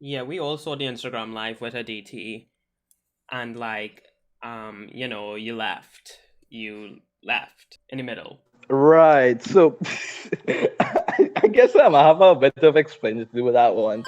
Yeah, we all saw the Instagram live with a DT, and you left. You left in the middle. Right. So I guess I have a bit of explaining to do with that one.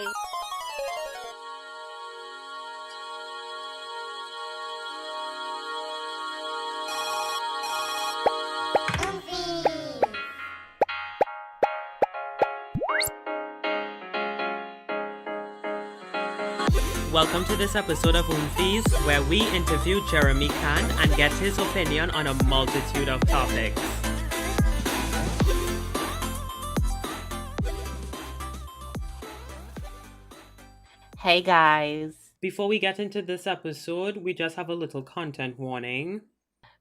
Welcome to this episode of Oomfies, where we interview Jeremy Chan and get his opinion on a multitude of topics. Hey guys, Before we get into this episode, we just have a little content warning.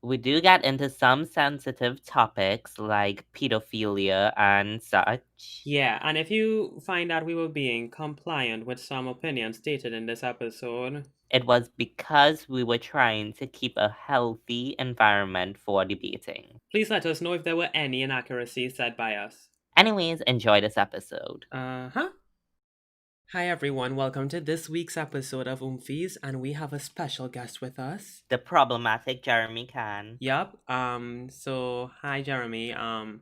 we do get into some sensitive topics like pedophilia and such. Yeah, and if you find that we were being compliant with some opinions stated in this episode, It was because we were trying to keep a healthy environment for debating. please let us know if there were any inaccuracies said by us. Anyways, enjoy this episode. Uh-huh. Hi everyone, welcome to this week's episode of Oomfies, and we have a special guest with us. The problematic Jeremy Chan. Yup. So hi Jeremy. I'm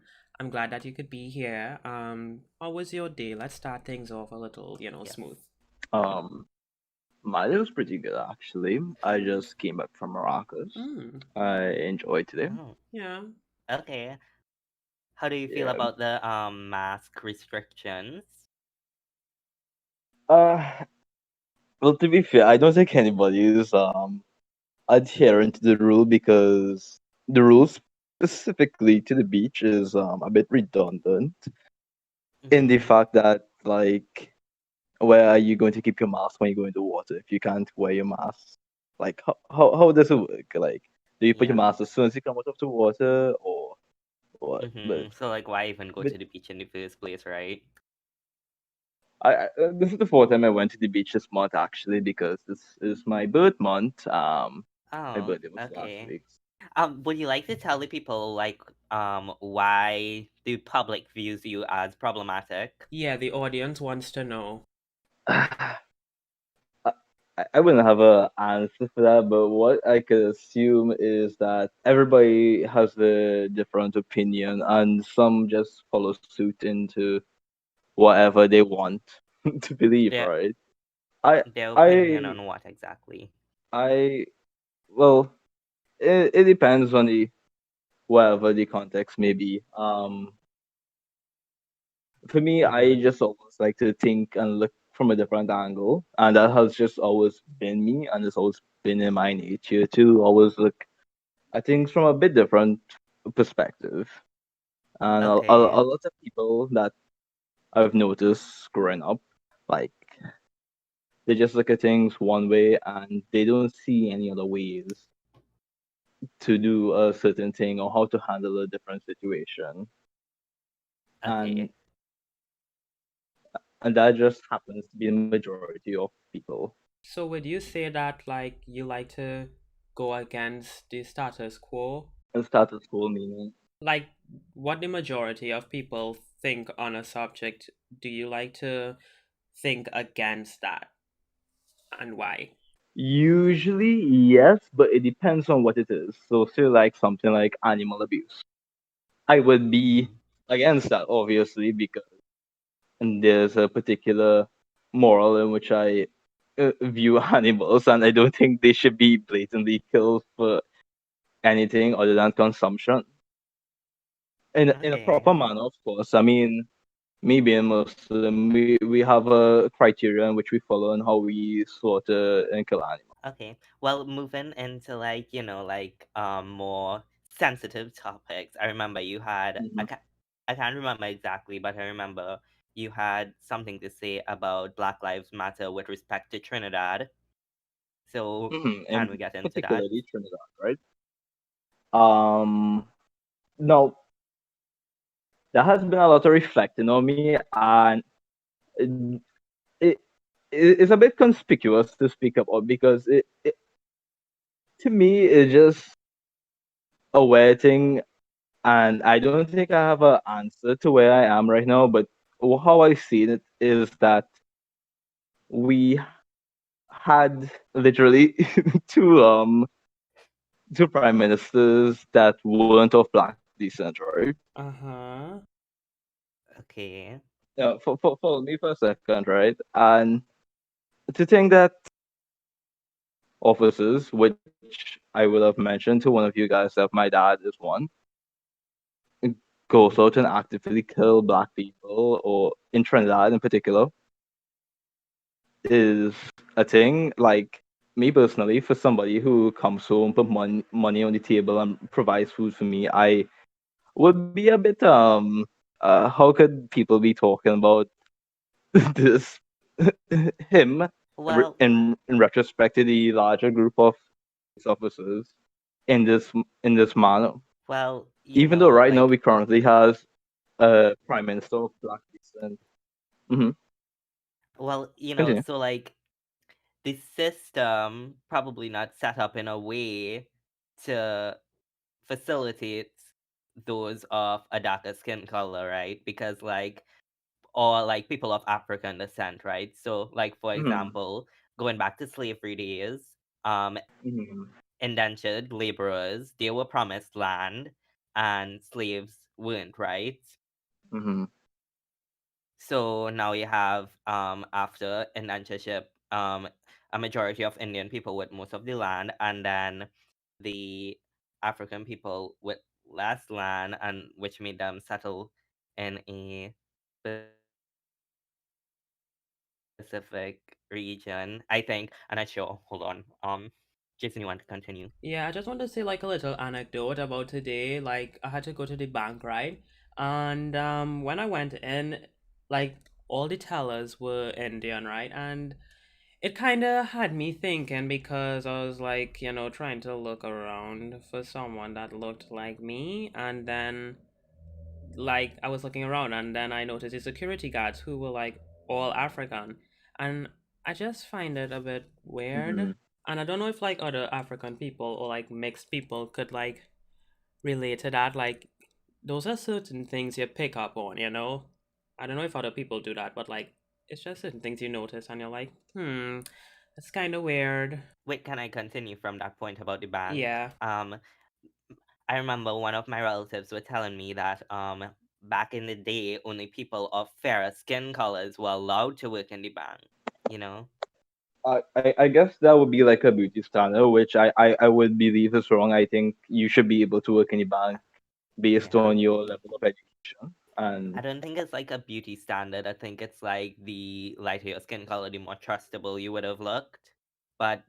glad that you could be here. How was your day? Let's start things off a little, Yes. smooth. My day was pretty good actually. I just came back from Maracas. I enjoyed today. Oh, Yeah. okay. How do you feel Yeah. about the mask restrictions? Well, to be fair, I don't think anybody is adherent to the rule because the rules specifically to the beach is a bit redundant in the fact that like where are you going to keep your mask when you go into water if you can't wear your mask? Like how does it work? Like do you put your Yeah. mask as soon as you come out of the water or what? But So like, why even go but to the beach in the first place, right? this is the fourth time I went to the beach this month actually because this is my birth month. My Oh, birthday was last okay. week. Would you like to tell the people like why the public views you as problematic? Yeah, the audience wants to know. I wouldn't have an answer for that, but what I could assume is that everybody has a different opinion, and some just follow suit into whatever they want to believe. Their Right? I, their opinion I, on what exactly? I. Well, it depends on the whatever the context may be. For me, I Mm-hmm. just always like to think and look from a different angle, and that has just always been me, and it's always been in my nature to always look at things from a bit different perspective. And a Okay. lot of people that I've noticed growing up, like they just look at things one way and they don't see any other ways to do a certain thing or how to handle a different situation. And Okay. and that just happens to be the majority of people. So would you say that you like to go against the status quo? And status quo meaning Like what the majority of people think on a subject, do you like to think against that? And why? usually yes, but it depends on what it is. So say like something like animal abuse. I would be against that obviously because there's a particular moral in which I view animals, and I don't think they should be blatantly killed for anything other than consumption. In a Okay. proper manner, of course. I mean, me being Muslim, we have a criteria in which we follow on how we slaughter and kill animals. Okay. Well, moving into like, more sensitive topics. I remember you had Mm-hmm. I can't remember exactly, but I remember you had something to say about Black Lives Matter with respect to Trinidad. So, Mm-hmm. can And we get into that? particularly Trinidad, right? Um, Now there has been a lot of reflecting on me, and it, it it's a bit conspicuous to speak about because it to me it's just a weird thing, and I don't think I have an answer to where I am right now. But how I see it is that we had literally two two prime ministers that weren't of black descent, right? Uh-huh. Okay. Yeah, follow me for a second, right? And to think that officers, which I will have mentioned to one of you guys that my dad is one, goes out and actively kill black people, or in Trinidad in particular, is a thing. Like me personally, for somebody who comes home, put money on the table and provides food for me, I would be a bit how could people be talking about this him Well, in retrospect to the larger group of officers in this manner. well, Even though right now we currently has a prime minister of black descent. Mm-hmm. Continue. so like the system probably not set up in a way to facilitate those of a darker skin color, right? Because like or like people of African descent, right? So like for Mm-hmm. example, going back to slavery days, um Mm-hmm. indentured laborers, they were promised land and slaves weren't, right? Mm-hmm. So now you have after indentureship, a majority of Indian people with most of the land, and then the African people with less land, and which made them settle in a specific region. I think. I'm not sure. Hold on. Jason, you want to continue? Yeah, I just want to say like a little anecdote about today. Like I had to go to the bank, right? And when I went in, like all the tellers were Indian, right? And it kind of had me thinking because I was like, trying to look around for someone that looked like me, and then like I was looking around and then I noticed the security guards who were like all African. And I just find it a bit weird. Mm-hmm. And I don't know if like other African people or like mixed people could like relate to that. Like those are certain things you pick up on. I don't know if other people do that, but like it's just certain things you notice and you're like, that's kind of weird. Wait, can I continue from that point about the bank? Yeah. I remember one of my relatives were telling me that back in the day only people of fairer skin colors were allowed to work in the bank, you know? I guess that would be like a beauty standard, which I would believe is wrong. I think you should be able to work in the bank based Yeah. on your level of education. I And don't think it's like a beauty standard. I think it's like the lighter your skin color, the more trustable you would have looked. But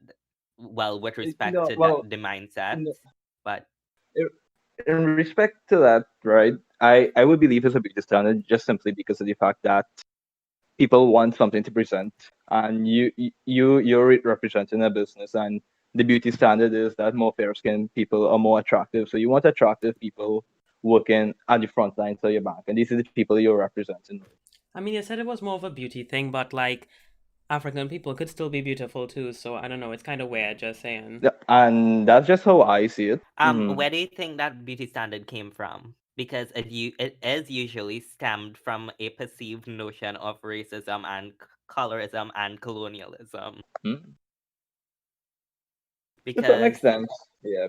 well, with respect no, to well, the mindset, no, but in respect to that, right? I would believe it's a beauty standard just simply because of the fact that people want something to present, and you're representing a business, and the beauty standard is that more fair skinned people are more attractive. So you want attractive people working at the front lines of your bank, and these are the people you're representing. I mean, you said it was more of a beauty thing, but like African people could still be beautiful too, so I don't know, it's kind of weird just saying. Yeah, and that's just how I see it. Hmm. where do you think that beauty standard came from? Because it is usually stemmed from a perceived notion of racism and colorism and colonialism. Hmm. To some Because extent, yeah.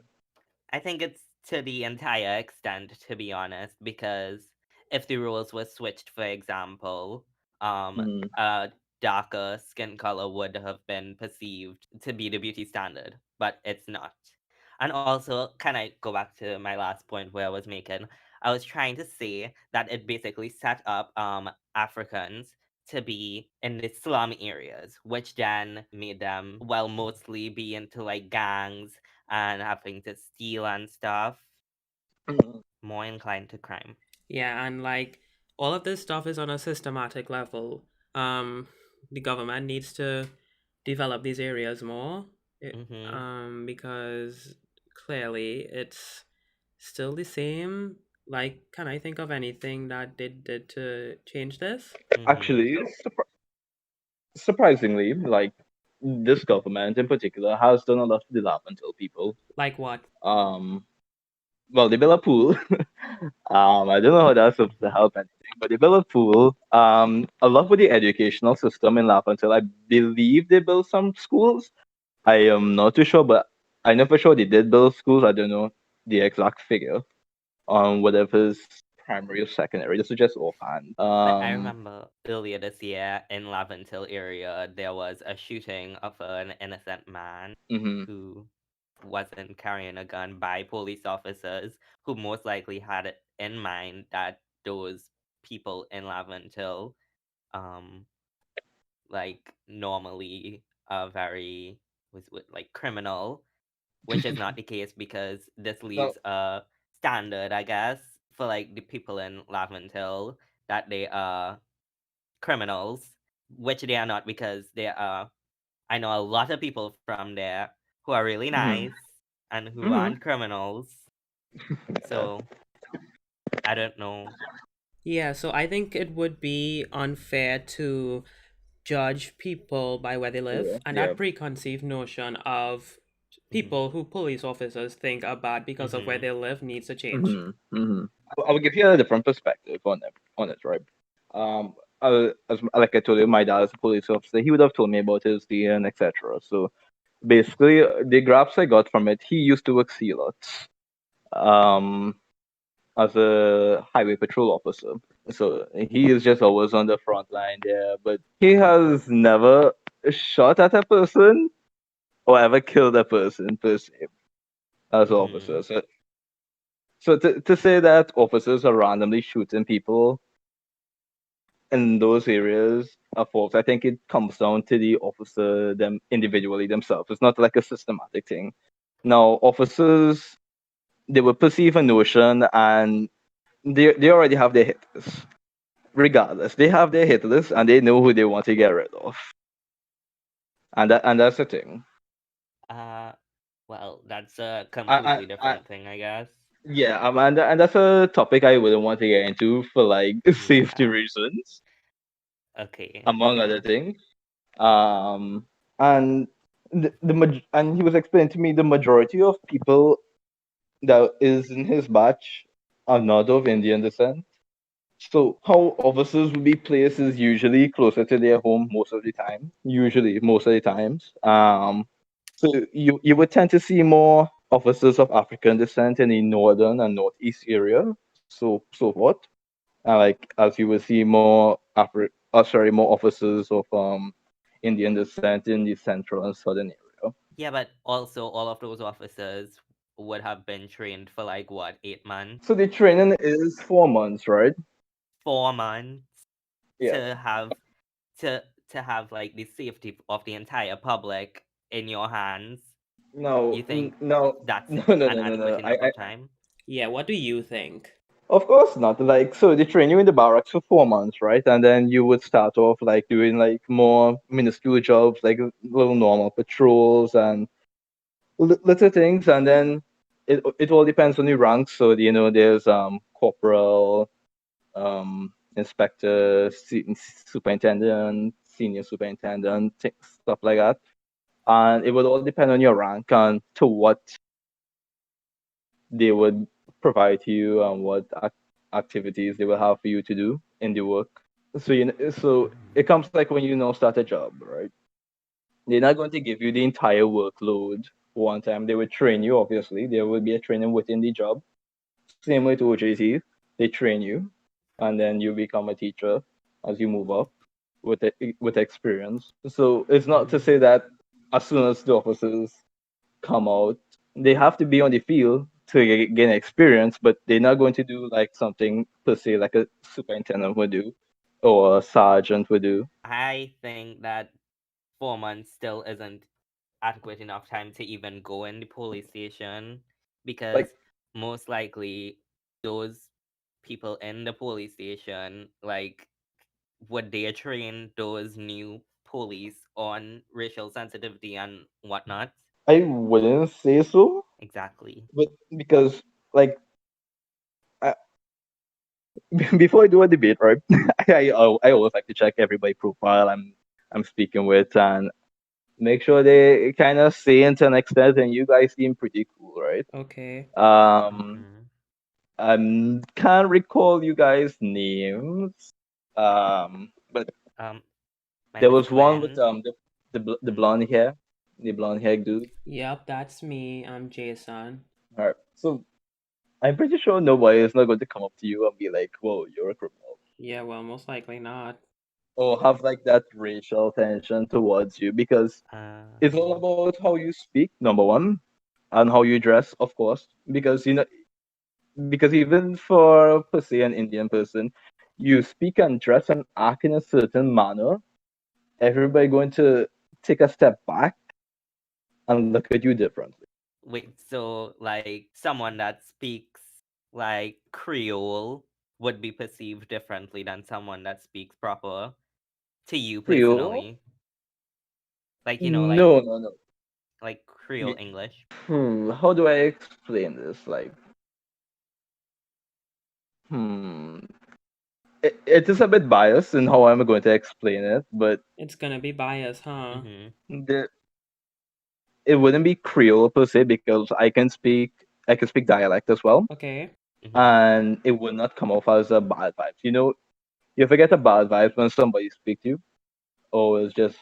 I think it's to the entire extent, to be honest, because if the roles were switched, for example, Hmm. a darker skin color would have been perceived to be the beauty standard, but it's not. And also, can I go back to my last point where I was making? I was trying to say that it basically set up Africans to be in the slum areas, which then made them, well, mostly be into like gangs and having to steal and stuff, more inclined to crime. Yeah, and like all of this stuff is on a systematic level. Um, the government needs to develop these areas more, Mm-hmm. because clearly it's still the same. Like, can I think of anything that did to change this? Mm-hmm. Actually, surprisingly, like this government in particular has done a lot to develop until people. Like what? Um, well, they built a pool. I don't know how that's supposed to help anything, but they built a pool. A lot with the educational system in Until I believe they built some schools. I am not too sure, but I know for sure they did build schools. I don't know the exact figure on whatever is primary or secondary. This is just offhand. But I remember earlier this year in Laventille area, there was a shooting of an innocent man Mhm. who wasn't carrying a gun by police officers who most likely had it in mind that those people in Laventille, um, like normally are very like criminal, which is not the case because this No. leaves a standard, I guess, for like the people in Laventille that they are criminals, which they are not because they are. I know a lot of people from there who are really Mhm. nice and who Mhm. aren't criminals. So I don't know. Yeah, so I think it would be unfair to judge people by where they Yeah. live, and Yeah. that preconceived notion of Hmm. people who police officers think are bad because of where Hmm. they live needs to change. Mhm. Mhm. I will give you a different perspective on it. Right? Like I told you, my dad is a police officer. He would have told me about his day and etc. So basically, the graphs I got from it, he used to work sea lots. Um, as a highway patrol officer. So he is just always on the front line there, but he has never shot at a person or ever killed a person per se as an officer. Hmm. So to say that officers are randomly shooting people in those areas are false. I think it comes down to the officer them individually themselves. It's not like a systematic thing. Now officers they will perceive a notion and they already have their hit list. Regardless, they have their hit list and they know who they want to get rid of. And that's the thing. Uh, well, that's a I, completely I different thing, I guess. yeah, and that's a topic I wouldn't want to get into for like safety Yeah. reasons, Okay. among other Yeah. things. And and he was explaining to me the majority of people that is in his batch are not of Indian descent. So how officers will be placed is usually closer to their home most of the time. Usually, most of the times. So you would tend to see more officers of African descent in the northern and northeast area, so forth. Like as you will see more more officers of Indian descent in the central and southern area. Yeah, but also all of those officers would have been trained for like what, 8 months, So the training is 4 months, right? 4 months Yeah. to have to to have like the safety of the entire public in your hands. No, You think no, that's no, an no, no, adequate no. enough of time? Yeah, what do you think? Of course not. Like, so they train you in the barracks for 4 months, right? And then you would start off like doing like more minuscule jobs, like little normal patrols and little things. And then it all depends on the ranks. So there's corporal, inspector, superintendent, senior superintendent, stuff like that. And it would all depend on your rank and to what they would provide to you and what activities they will have for you to do in the work. So Mhm. it comes like when you now start a job, right? They're not going to give you the entire workload one time. They would train you, obviously. There will be a training within the job. Same way to OJT, they train you, and then you become a teacher as you move up with experience. So it's not to say Mhm. that as soon as the officers come out, they have to be on the field to gain experience, but they're not going to do like something per se like a superintendent would do or a sergeant would do. I think that 4 months still isn't adequate enough time to even go in the police station Like because most likely those people in the police station, like, would they train those new police on racial sensitivity and whatnot? I wouldn't say so, Exactly. but because like I, before I do a debate, right, I always like to check everybody profile I'm speaking with and make sure they kind of say to an extent, and you guys seem pretty cool, right? Okay. Um, Hmm. Can't recall you guys' names. But Um, my there name is was one with Quinn. the Mm-hmm. blonde hair dude. Yep, that's me. I'm Jason. Alright, so I'm pretty sure nobody is not going to come up to you and be like, "Whoa, you're a criminal," Yeah, well, most likely not. or have like that racial tension towards you because it's all Yeah. about how you speak, number one, and how you dress, of course. Because because even for per se an Indian person, you speak and dress and act in a certain manner, everybody going to take a step back and look at you differently. Wait, so like someone that speaks like Creole would be perceived differently than someone that speaks proper to you Creole? personally? Like, No, no, no. like Creole Y- English. How do I explain this? Like, hmm, it is a bit biased in how I'm going to explain it, but It's gonna be biased, huh? Mm-hmm. the, it wouldn't be Creole per se because I can speak dialect as well, Okay. Mm-hmm. and it would not come off as a bad vibe. You ever get a bad vibe when somebody speaks to you, or it's just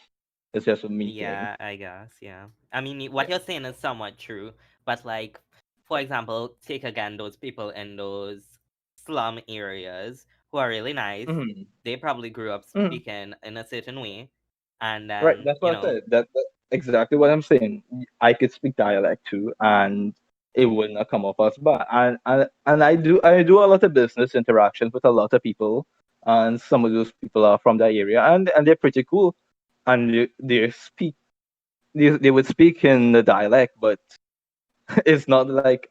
a me thing. Yeah, I guess, yeah. I mean, what Yeah. you're saying is somewhat true, but like, for example, take again those people in those slum areas who are really nice. Hmm. They probably grew up Hmm. speaking in a certain way, and Right. then, That's what I said. That exactly what I'm saying. I could speak dialect too, and it would not come off as bad. And I do a lot of business interactions with a lot of people, and some of those people are from that area, and they're pretty cool, and they would speak in the dialect, but it's not like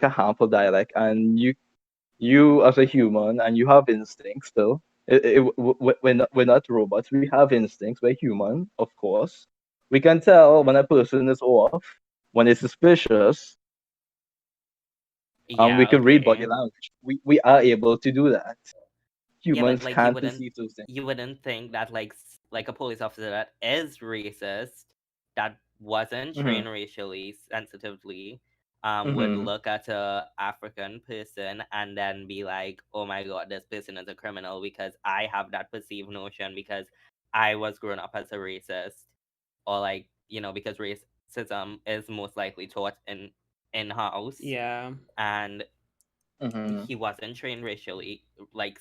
a harmful dialect, and you as a human and you have instincts still. We're not robots. We have instincts. We're human, of course. We can tell when a person is off, when it's suspicious, and we yeah, can read body okay. language. We are able to do that. Yeah, but Humans like you can't wouldn't perceive those things. you wouldn't think that like a police officer that is racist, that wasn't Hmm. trained racially sensitively, would Hmm. look at a African person and then be like, oh my god, this person is a criminal because I have that perceived notion because I was grown up as a racist, or like, because racism is most likely taught in house, Yeah. and Hmm. he wasn't trained racially, like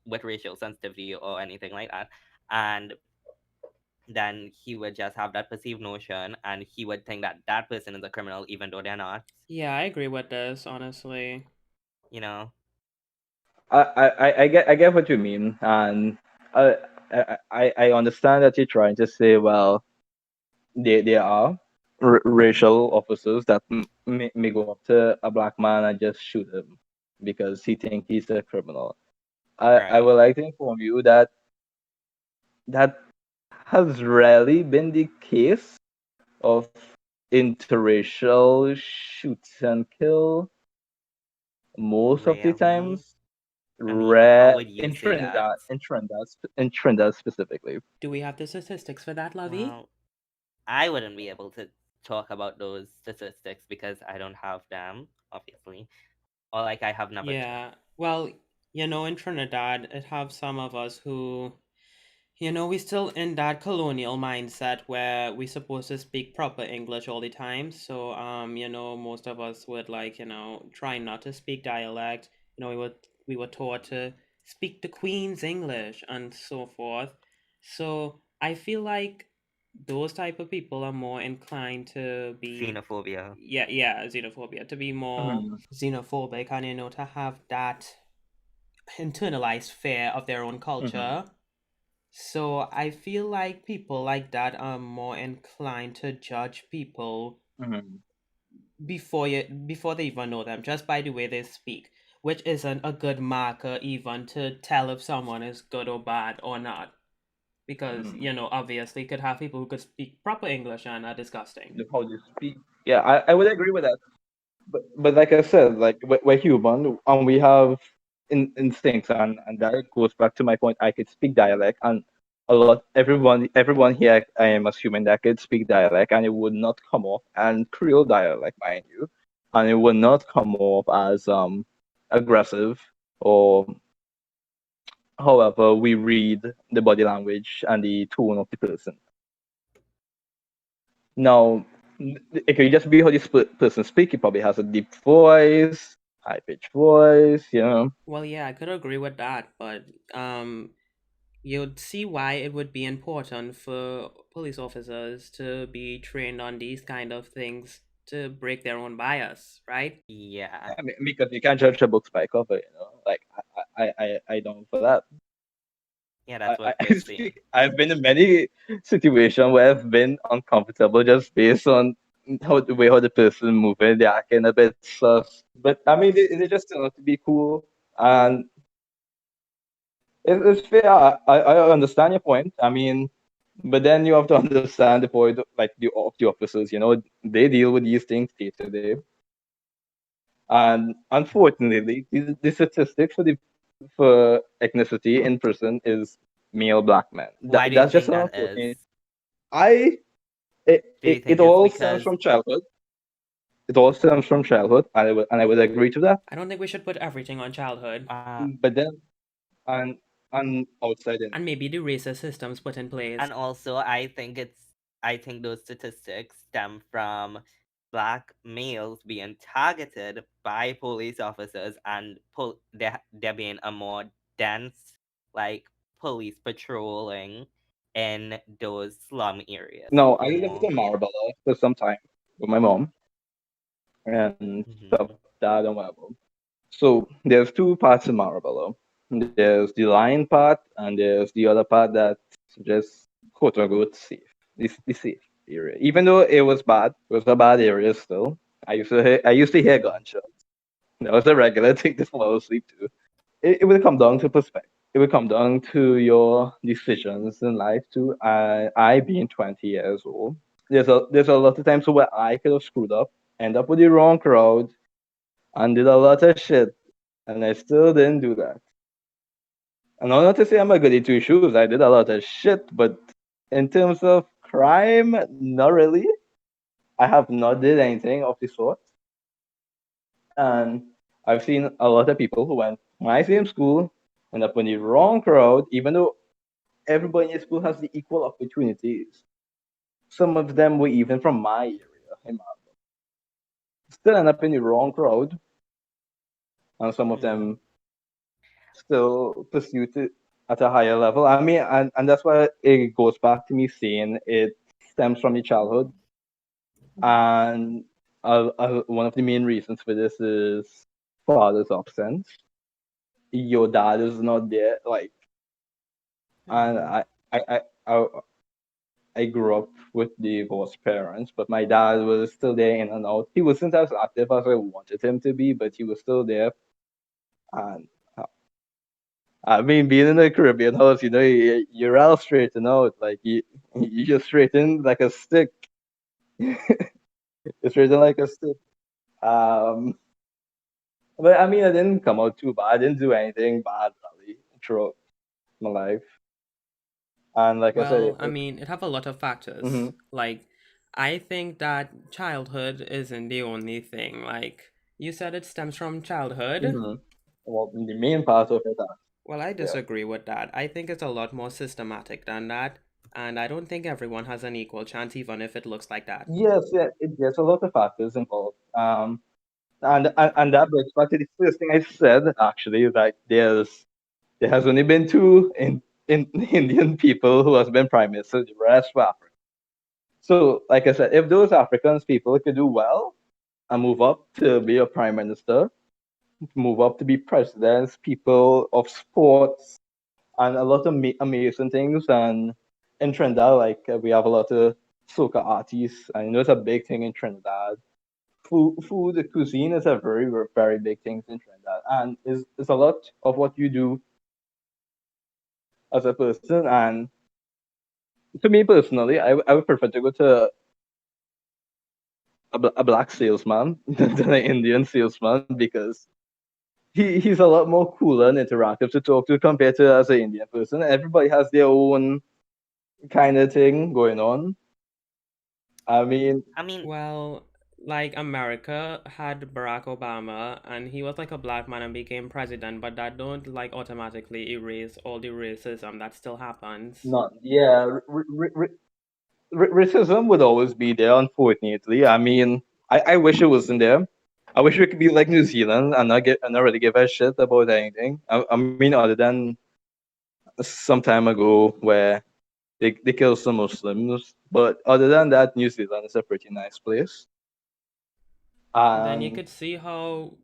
with racial sensitivity or anything like that, and then he would just have that perceived notion, and he would think that that person is a criminal even though they're not. Yeah, I agree with this, honestly. You know? I get what you mean, and I, I understand that you're trying to say, well, there are racial officers that may go up to a black man and just shoot him because he think he's a criminal. I Right. would like to inform you that that has rarely been the case of interracial shoot and kill. Most of the Really? times, I mean, how rare would you say that? In Trinidad specifically. Do we have the statistics for that, Lovey? Well, I wouldn't be able to talk about those statistics because I don't have them, obviously, or like I have never checked. Yeah. Well, in Trinidad, it have some of us who, we still in that colonial mindset where we supposed to speak proper English all the time. So, most of us would like, try not to speak dialect. We were taught to speak the Queen's English and so forth. So I feel like those type of people are more inclined to be, Xenophobia. yeah, xenophobia, to be more Mhm. xenophobic and to have that internalized fear of their own Mhm. culture. So I feel like people like that are more inclined to judge people Mhm. before they even know them, just by the way they speak, which isn't a good marker even to tell if someone is good or bad or not. Because, Mhm. obviously you could have people who could speak proper English and are disgusting. The how they speak. Yeah, I would agree with that. But like I said, like we're human and we have instincts, and that goes back to my point. I could speak dialect, and everyone here, I am assuming that could speak dialect, and it would not come off and Creole dialect, mind you, and it would not come off as aggressive, or however we read the body language and the tone of the person. Now, it could just be how this person speaks. He probably has a deep voice, high pitched voice, you know. Well, yeah, I could agree with that, but um, you'd see why it would be important for police officers to be trained on these kind of things to break their own bias, right? Yeah. I mean, because you can't judge a book by cover, you know. Like I don't for that. Yeah, that's what I we're saying. speak. I've been in many situations where I've been uncomfortable just based on how the way how the person moving, they're acting a bit sus. But I mean, they just turned out to be cool, and it's fair. I understand your point. I mean, but then you have to understand the point, like of the officers. You know, they deal with these things day to day, and unfortunately, the statistics for ethnicity in prison is male black men. Why do you That's just think an that is? unfortunate. I Do you it think it's all stems because from childhood. It all stems from childhood, and I would agree to that. I don't think we should put everything on childhood But then and and outside in. and maybe the racist systems put in place. and also I think those statistics stem from black males being targeted by police officers and there being a more dense like police patrolling in those slum areas No, I lived more. in Marabella for some time with my mom and Hmm. stepdad and whatever. So there's two parts in Marabella. There's the line part and there's the other part that's just quote unquote safe. The safe area. Even though it was bad, it was a bad area still. I used to hear gunshots. That was a regular thing to fall asleep to. It would come down to perspective. It would come down to your decisions in life too. I being 20 years old, there's a lot of times where I could have screwed up, end up with the wrong crowd, and did a lot of shit, and I still didn't do that. And I'm not to say I'm a goody two shoes. I did a lot of shit, but in terms of crime, not really. I have not did anything of the sort, and I've seen a lot of people who went to my same school end up in the wrong crowd, even though everybody in school has the equal opportunities. Some of them were even from my area, still end up in the wrong crowd, and some of Hmm. them still pursue it at a higher level. I mean, and that's why it goes back to me saying it stems from your childhood, and one of the main reasons for this is father's absence. Your dad is not there, like, and Hmm. I I grew up with divorced parents, but my dad was still there in and out. He wasn't as active as I wanted him to be, but he was still there. And I mean, being in a Caribbean house, you know, you're all straightened out. Like you just straighten like a stick. You straighten like a stick. Um, but I mean, I didn't come out too bad. I didn't do anything bad really throughout my life. And like I said, Well, I mean, it have a lot of mm-hmm, factors. Like, I think that childhood isn't the only thing. Like, you said it stems from childhood. mm-hmm. Well, the main part of it, Well, I yeah. disagree with that. I think it's a lot more systematic than that, and I don't think everyone has an equal chance, even if it looks like that. Yes, yeah, there's a lot of factors involved. And that brings back to the first thing I said. Actually, is that there has only been two in Indian people who has been prime minister. The rest were African. So, like I said, if those Africans people could do well and move up to be a prime minister, move up to be presidents, people of sports, and a lot of amazing things. And in Trinidad, like we have a lot of soca artists, and you know it's a big thing in Trinidad. Food, cuisine is a very big thing in Trinidad, and is a lot of what you do as a person. And to me personally, I would prefer to go to a black salesman than an Indian salesman because he's a lot more cooler and interactive to talk to compared to as an Indian person. Everybody has their own kind of thing going on. I mean, I mean, Well, like America had Barack Obama and he was like a black man and became president, but that don't like automatically erase all the racism that still happens. Not yeah. Racism would always be there, unfortunately. I mean, I wish it wasn't there. I wish we could be like New Zealand and not really give a shit about anything. I mean, other than some time ago where they killed some Muslims, but other than that, New Zealand is a pretty nice place. Then you And could see how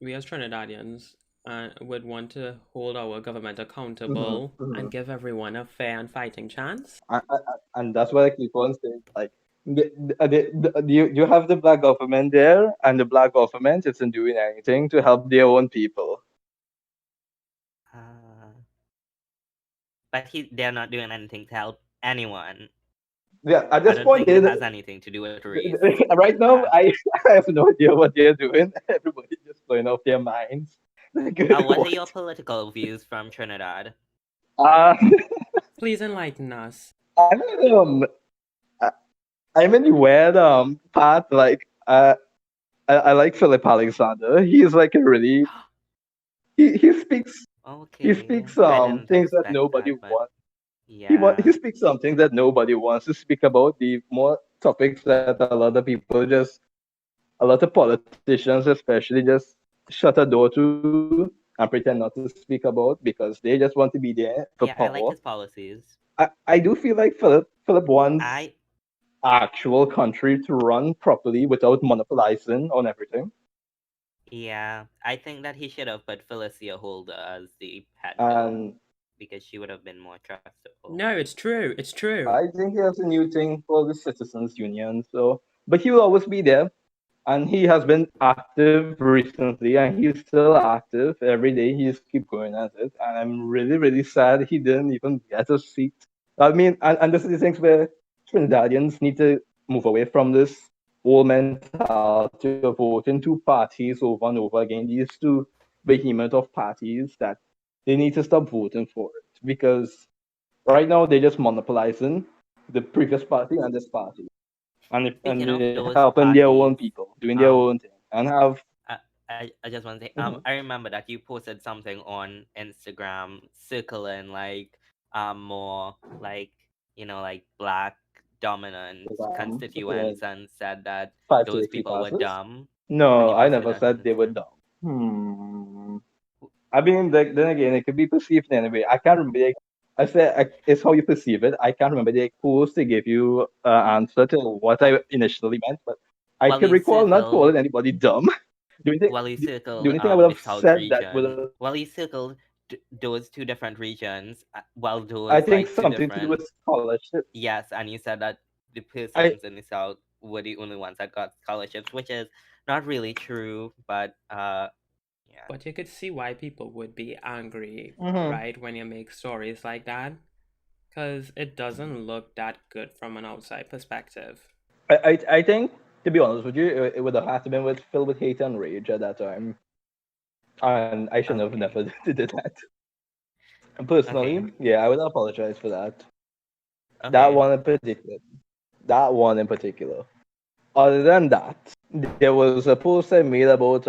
we as Trinidadians would want to hold our government mhm, accountable and mhm. give everyone a fair and fighting chance. And that's what I keep on saying. Like, you have the black government there, and the black government isn't doing anything to help their own people. Uh, but they're not doing anything to help anyone. Yeah, at I this don't point, think it has anything to do with race. right now, Uh, I have no idea what they're doing. Everybody just blowing off their minds. Like, what are what? your political views from Trinidad? Uh, Please enlighten us. I'm in, I- I'm in the weird part. Like, I like Philip Alexander. He's like a really he speaks Okay, I didn't things that expect nobody that, but wants. He yeah. speaks something that nobody wants to speak about. The more topics that a lot of people just a lot of politicians especially just shut a door to and pretend not to speak about because they just want to be there for Yeah, power. I like his policies. I do feel like Philip wants I actual country to run properly without monopolizing on everything. Yeah, I think that he should have put Felicia Holder as the head girl And because she would have been more trustable. No, it's true. It's true. I think he has a new thing called the Citizens Union. So, but he will always be there, and he has been active recently, and he's still active every day. He's keep going at it, and I'm really sad he didn't even get a seat. I mean, and this is the things where Trinidadians need to move away from this old mentality of voting two parties over and over again. These two behemoth of parties that they need to stop voting for it because right now they're just monopolizing the previous party and this party, and Speaking they're of those helping their own parties, people doing their um, own thing and have. I just want to say, Mhm. I remember that you posted something on Instagram circling like, more like, like black dominant Yeah, constituents and said that 5 to those 80 people were passes. dumb when No, you I posted never that on said they were Instagram. dumb. I mean, then again, it could be perceived anyway. I can't remember. I said it's how you perceive it. I can't remember the post to give you an answer to what Well, I initially meant, but I while can you recall not circle calling anybody dumb. The only thing, while you the circle only thing I would the have South said that would region, have, while you circle those two different regions, while I those think, like two something to do different, with scholarship. yes, and you said that the I persons in the South were the only ones that got scholarships, which is not really true, but yeah, But you could see why people would be angry, mhm. right, when you make stories like that. Because it doesn't look that good from an outside perspective. I think, to be honest with you, it would have had to been filled with hate and rage at that time, and I should have never okay, did that. And personally, okay, yeah, I would apologize for that. That okay. one in particular. That one in particular. Other than that, there was a post I made about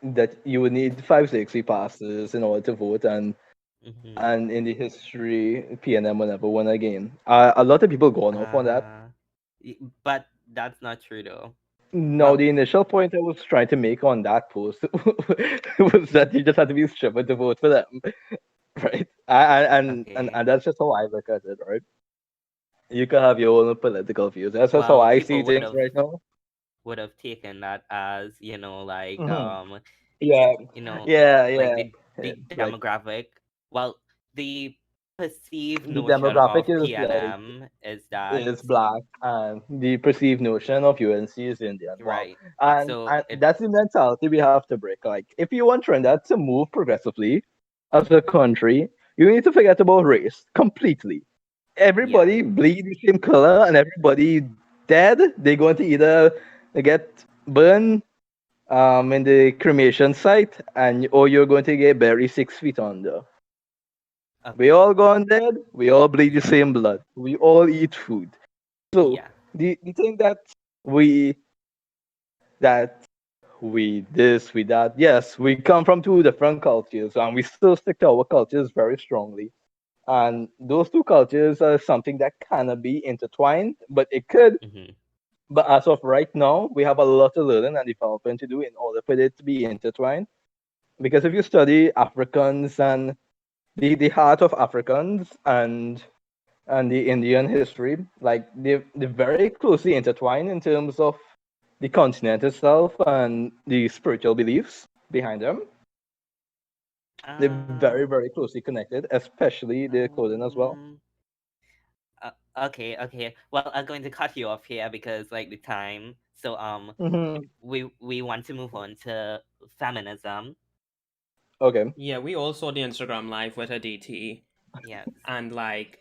that you would need 560 passes in order to vote, Mm-hmm. and in the history, PNM will never win again. A lot of people gone off on that. Uh, but that's not true though. No, Well, the initial point I was trying to make on that post was that you just had to be stupid to vote for them, right? And okay. that's just how I look at it, right? You can have your own political views. That's just how Well, I people see things right now. would have taken that as like Hmm. Yeah, like yeah. the Like, demographic. Well, the perceived the notion demographic of is like PNM is that is black, and the perceived notion of UNC is Indian. Wow, right. So and it that's the mentality we have to break. Like, if you want Trinidad to move progressively as a country, you need to forget about race completely. yeah, Everybody bleed the same color, and everybody dead. They're going to either get burned in the cremation site, and or you're going to get buried 6 feet under. We okay, all gone dead. We all bleed the yeah, same blood. We all eat food. So yeah, the thing that we that we this, we that. Yes, we come from two different cultures, and we still stick to our cultures very strongly. And those two cultures are something that cannot be intertwined, but it could. Mm-hmm. But as of right now, we have a lot of learning and development to do in order for it to be intertwined. Because if you study Africans and the heart of Africans and the Indian history, like they're very closely intertwined in terms of the continent itself and the spiritual beliefs behind them. They're very, Um. very closely connected, especially the clothing as well. Um. Okay. Okay. Well, I'm going to cut you off here because like the time. So Hmm. we want to move on to feminism. Okay. Yeah, we all saw the Instagram live with a DT, Yes. and like,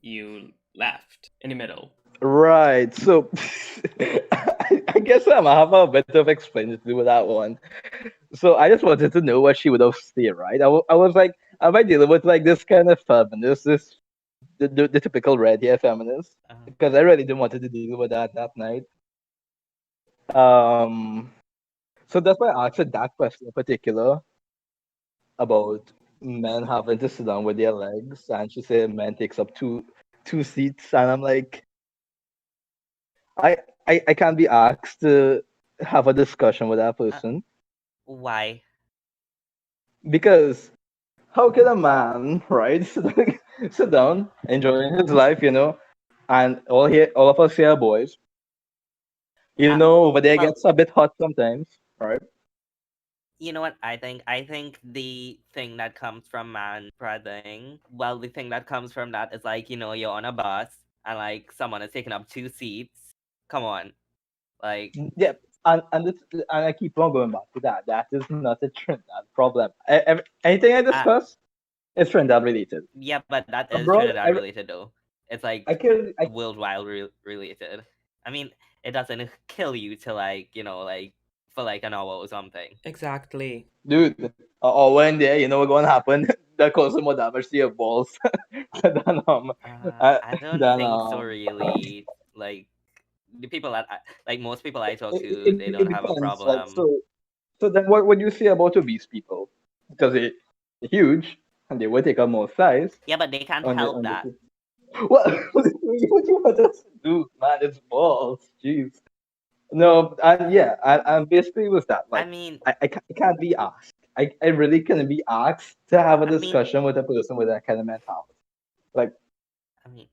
you left in the middle. Right. So I guess I'm gonna have a bit of explaining to do with that one. So I just wanted to know what she would have said, right? I was like, am I dealing with like this kind of feminist, this the typical red hair feminist? Uh, Because I really didn't want to deal with that night. Um, so that's why I asked her that question in particular about men having to sit down with their legs, and she said men takes up two seats, and I'm like, I I can't be asked to have a discussion with that uh, person why? because how can a man, right, sit Mm-hmm. down, enjoying his life, and all of us here are boys, Uh, over there well, gets a bit hot sometimes, right? you know what I think? I think the thing that comes from man spreading, well, the thing that comes from that is like, you're on a bus and like someone is taking up two seats. Come on. Like, Yeah, and I keep on going back to that. That is not a Trinidad problem. Anything I uh, discuss is Trinidad related. yeah, but that is Abroad, Trinidad related though. It's like I can, I worldwide related. I mean, it doesn't kill you to like, like for like an hour or something. Exactly. dude, or when there, what's going to happen? That causes more damage to your balls than I don't than think so really. Like the people like most people I talk to, they it don't have a depends. Like problem. so then what would you say about obese people? Because they're huge and they will take up more size Yeah, but they can't help on the that. what what do you want us to do, man? It's balls, jeez. No, and yeah, and basically was that I like mean, I can't be asked. I really can't be asked to have a I mean, discussion with a person with that kind of mentality. Like I mean,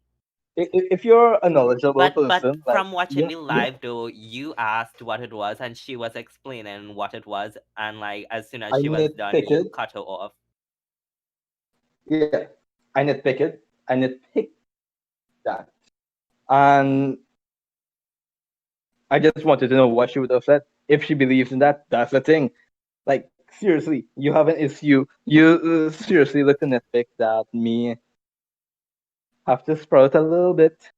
if you're a knowledgeable but person, like from watching yeah, the yeah, live though, you asked what it was, and she was explaining what it was, and like as soon as I she was done, nitpick you it. cut her off. Yeah, I nitpick it. I nitpick that, and I just wanted to know what she would have said if she believes in that. That's the thing. Like seriously, you have an issue. You seriously look to nitpick that me have to sprout a little bit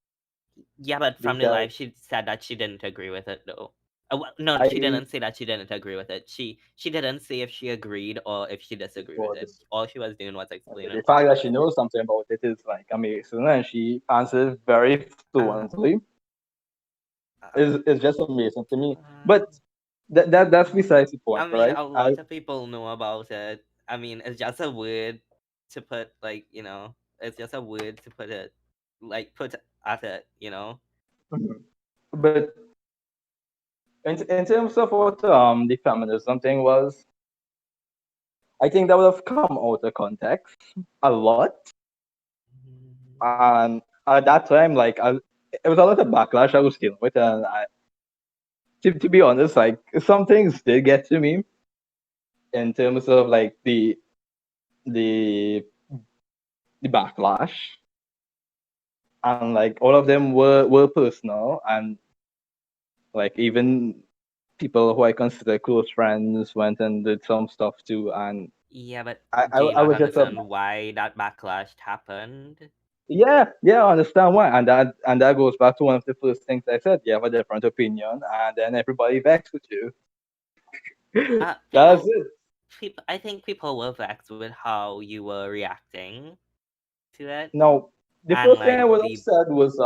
Yeah, but from the because live, she said that she didn't agree with it though. Well, no, she I didn't say that she didn't agree with it. She didn't say if she agreed or if she disagreed with it. was All she was doing was the explaining what fact it that she was. knows something about it is like amazing, and she answers very Uh, fluently. uh, Is just amazing to me. But uh, that's besides the point, I mean, right? a lot of people know about it. I mean, it's just a word to put, like, it's just a word to put it, like, put at it. But in terms of what the feminism thing was, I think that would have come out of context a lot, and at that time, like it was a lot of backlash I was dealing with, and to be honest, like some things did get to me in terms of like the the backlash, and like all of them were personal, and like even people who I consider close friends went and did some stuff too, and Yeah, but I I, do you I not was just understand why that backlash happened? yeah, I understand why, and that goes back to one of the first things I said. You have a different opinion, and then everybody vexed with you. Uh, That's people, it. I think people were vexed with how you were reacting to it, Now, the and first thing I like would have the said was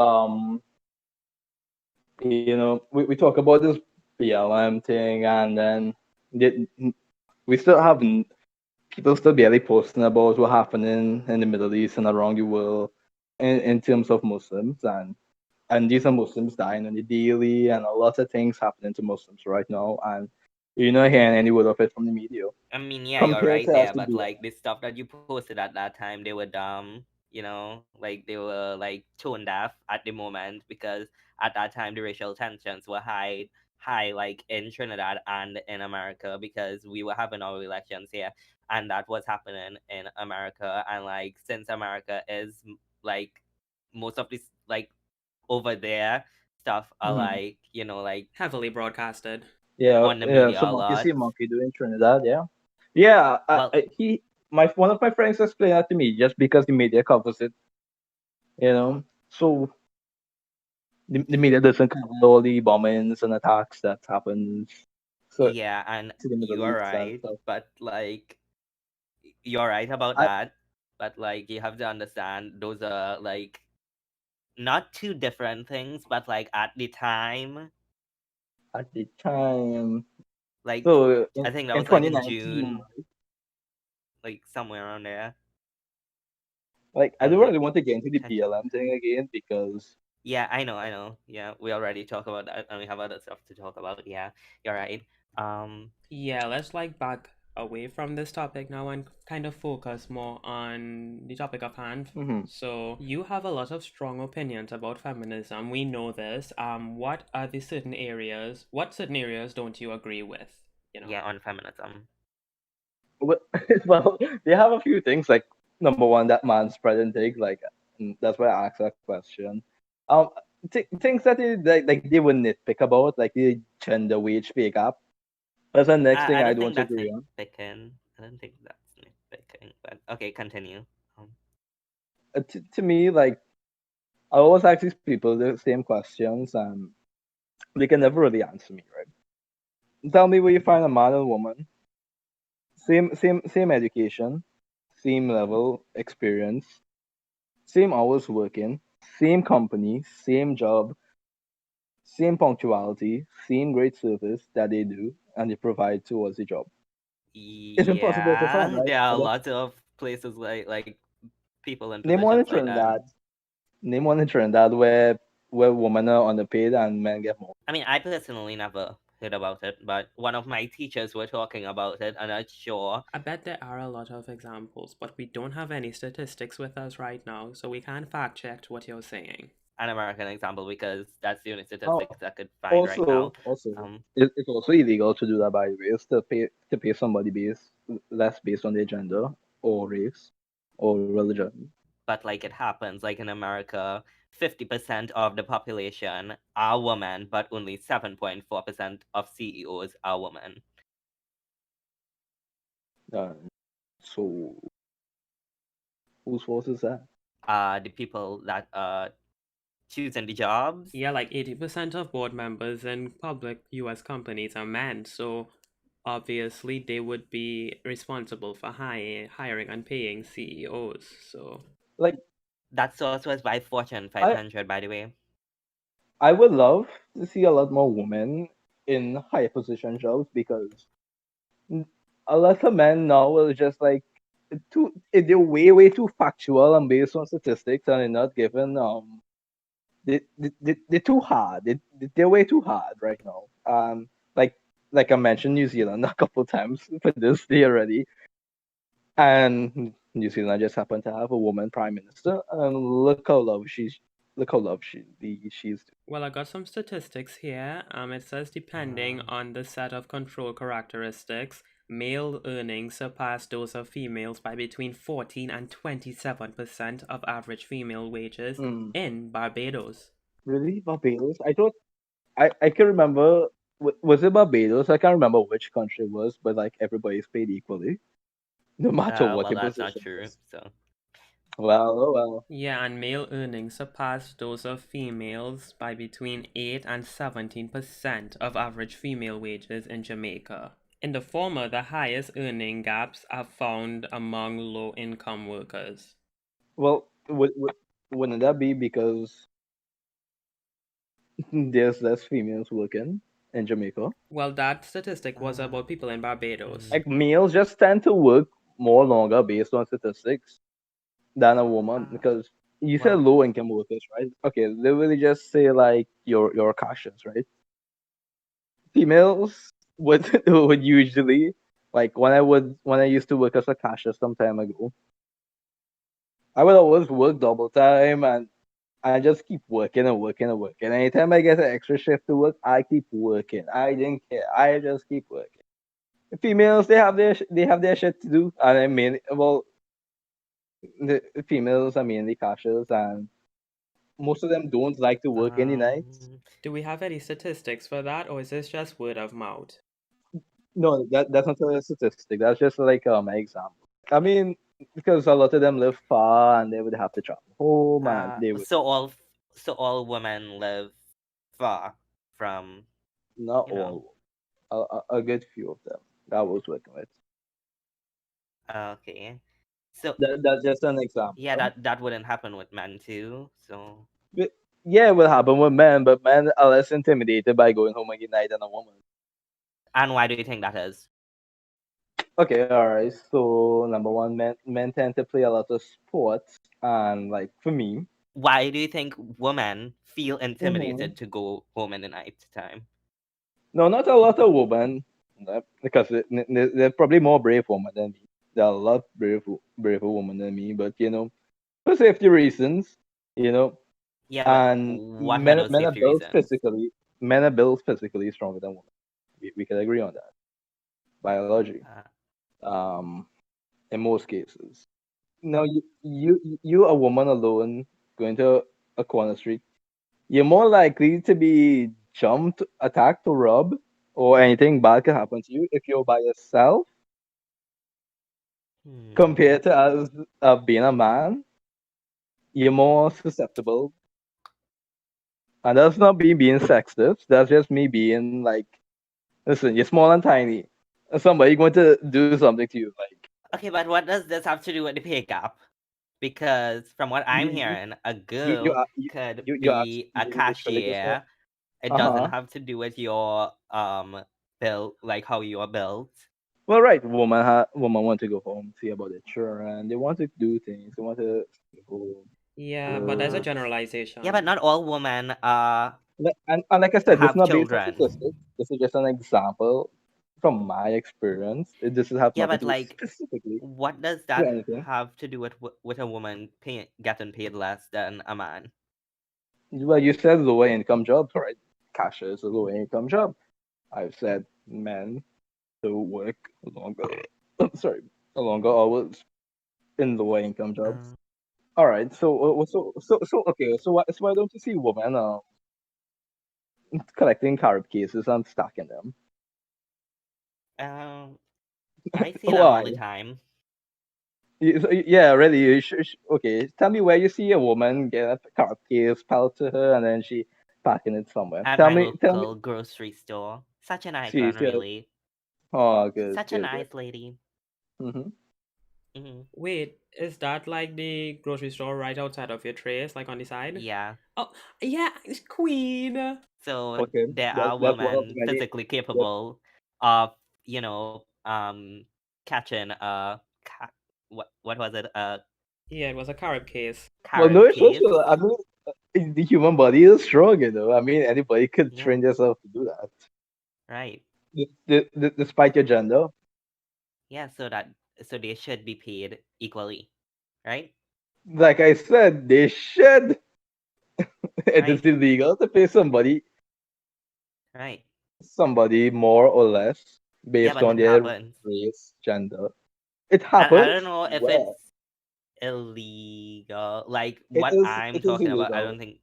We talk about this BLM thing, and then the- we still have people still barely posting about what happening in the Middle East and around the world in terms of Muslims, and these are Muslims dying on the daily, and a lot of things happening to Muslims right now, and you're not hearing any word of it from the media I mean, yeah, you're compared right to us there, to but be. like the stuff that you posted at that time, they were dumb, like they were like tone deaf at the moment because at that time the racial tensions were high like in Trinidad and in America because we were having our elections here, and that was happening in America, and like since America is like most of this like over there stuff are Mhm. like like Heavily broadcasted. Yeah, on the yeah. media So a monkey lot. see, monkey do in Trinidad. Yeah, yeah. Well, One of my friends explained that to me just because the media covers it. So the media doesn't cover all the bombings and attacks that happens. So yeah, and to the Middle you are East and right, stuff. but like you're right about I that. But like you have to understand those are like not two different things, but like at the time, at the time. like So I think that in was like in 2019, June, like somewhere around there. like I And don't like really want to get into the tension. BLM thing again because Yeah, I know. Yeah, we already talked about that and we have other stuff to talk about. Yeah, you're right. Um Yeah, let's like back away from this topic now and kind of focus more on the topic of hand. mhm. So you have a lot of strong opinions about feminism. We know this. What certain areas don't you agree with? You know? yeah, on feminism. Well, well, they have a few things like number one, that man spread and take like that's why I asked that question. Um, things that they would nitpick about like the gender wage pay gap. That's the next thing I I don't don't think that's agree on. nitpicking. I don't think that's nitpicking, but okay, continue. Um, To me, like I always ask these people the same questions and they can never really answer me, right? Tell me where you find a man and woman, same education, same level experience, same hours working, same company, same job, same punctuality, same great service that they do and they provide towards the job. It's impossible to find, yeah, right? there are lots of places like people in Name one positions in like that. Trinidad. Name one in Trinidad where women are underpaid and men get more. I mean, I personally never heard about it, but one of my teachers were talking about it, and I'm sure I bet there are a lot of examples, but we don't have any statistics with us right now, so we can't fact check what you're saying. an American example because that's the only Oh, statistics I could find right now. Um, it's also illegal to do that by the way. It's to pay somebody less based on their gender or race or religion. but like it happens, like in America, 50% of the population are women, but only 7.4% of CEOs are women. Uh, so whose fault is that? The people that choosing the jobs. Yeah, like 80% of board members in public US companies are men, so obviously they would be responsible for hiring and paying CEOs. So Like That source was by Fortune I 500, by the way. I would love to see a lot more women in higher position jobs because a lot of men now are just like they're way too factual and based on statistics and they're not given they're too hard. They're way too hard right now. Like I mentioned New Zealand a couple times for this day already, and New Zealand just happened to have a woman prime minister, and look how love she's. well, I got some statistics here. It says depending Um, on the set of control characteristics, male earnings surpass those of females by between 14 and 27% of average female wages Mm, in Barbados. really, Barbados? I thought I can remember. Was it Barbados? I can't remember which country it was, but like everybody's paid equally, no matter what well, your that's not position true. is. So, Well, oh well. Yeah, and male earnings surpass those of females by between 8 and 17% of average female wages in Jamaica. In the former, the highest earning gaps are found among low income workers. Well, wouldn't that be because There's less females working in Jamaica. Well, that statistic was Uh, about people in Barbados. mm, Like males just tend to work more longer based on statistics than a woman uh, because you said well, low income workers, right? Okay, literally just say like your cashiers, right? Females would would usually like when I used to work as a cashier some time ago, I would always work double time and I just keep working and working and working. Anytime I get an extra shift to work, I keep working. I didn't care. I just keep working. Females, they have their shit to do, and I mean, well, the females are mainly cashiers, and most of them don't like to work any nights. um, Do we have any statistics for that, or is this just word of mouth? No, that's not a statistic. That's just like an example. I mean, because a lot of them live far and they would have to travel home, and uh, they would so all so all women live far from, not you know. all, a good few of them that I was working with. Okay. So That's just an yeah, example. that wouldn't happen with men too. So But, yeah, it will happen with men, but men are less intimidated by going home at night than a woman. and why do you think that is? Okay, all right. So number one, men tend to play a lot of sports, and like for me, Why do you think women feel hmm intimidated to go home in the night time? no, not a lot of women, because they're probably more brave women than me. There are a lot braver women than me, but for safety reasons, you know, Yeah, but and what are those men are safety built reasons? physically, men are built physically stronger than women. We can agree on that. Biology, Uh, um, in most cases. No, you a woman alone going to a corner street, you're more likely to be jumped, attacked, or robbed, or anything bad can happen to you if you're by yourself hmm. compared to us being a man. You're more susceptible, and that's not me being sexist. That's just me being like, listen, you're small and tiny. Somebody going to do something to you, like Okay, but what does this have to do with the pay gap? Because from what I'm you hearing, a you you girl are you could you ask be a you literally just said, cashier. It doesn't uh-huh. have to do with your build, like how you are built. Well, right, woman want to go home, see about their children. They want to do things. They want to go Yeah, but there's a work. Yeah, but generalization. not all women And like I said, this is have not based on children. statistics. This is just an example from my experience. This has Yeah, nothing but to do like, specifically what does with that anything. have to do with a woman getting paid less than a man? Well, you said lower income jobs, right? Cashier is a lower income job. I've said men to work longer, sorry, longer hours in lower income jobs. Uh, All right, so okay, so why don't you see women collecting carrot cases and stacking them? um, I see them all Why? the time Yeah, really. Okay, tell me where you see a woman get a carrot case piled to her and then she packing it somewhere. at Tell my me, tell me. local grocery store. Such a nice See, one, see. really. Oh, good, Such a good, good. nice lady. Mm-hmm. Hmm. Wait, is that like the grocery store right outside of your trays, like on the side? Yeah. Oh, yeah, it's Queen. So Okay, there are that's one of women many. physically That, capable of, catching what was it? A Yeah, it was a carrot case. well, no, carrot it's case. also. I mean, the human body is strong, I mean, anybody could Yeah, train themselves to do that, right. despite your gender. Yeah, so they should be paid equally, right? Like I said, they should. It is Right, illegal to pay right. somebody more or less Yeah, based but on it their happens. race, gender. It And I happens. don't know if Where? it's illegal. Like It what is. I'm It is talking about, I illegal. don't think.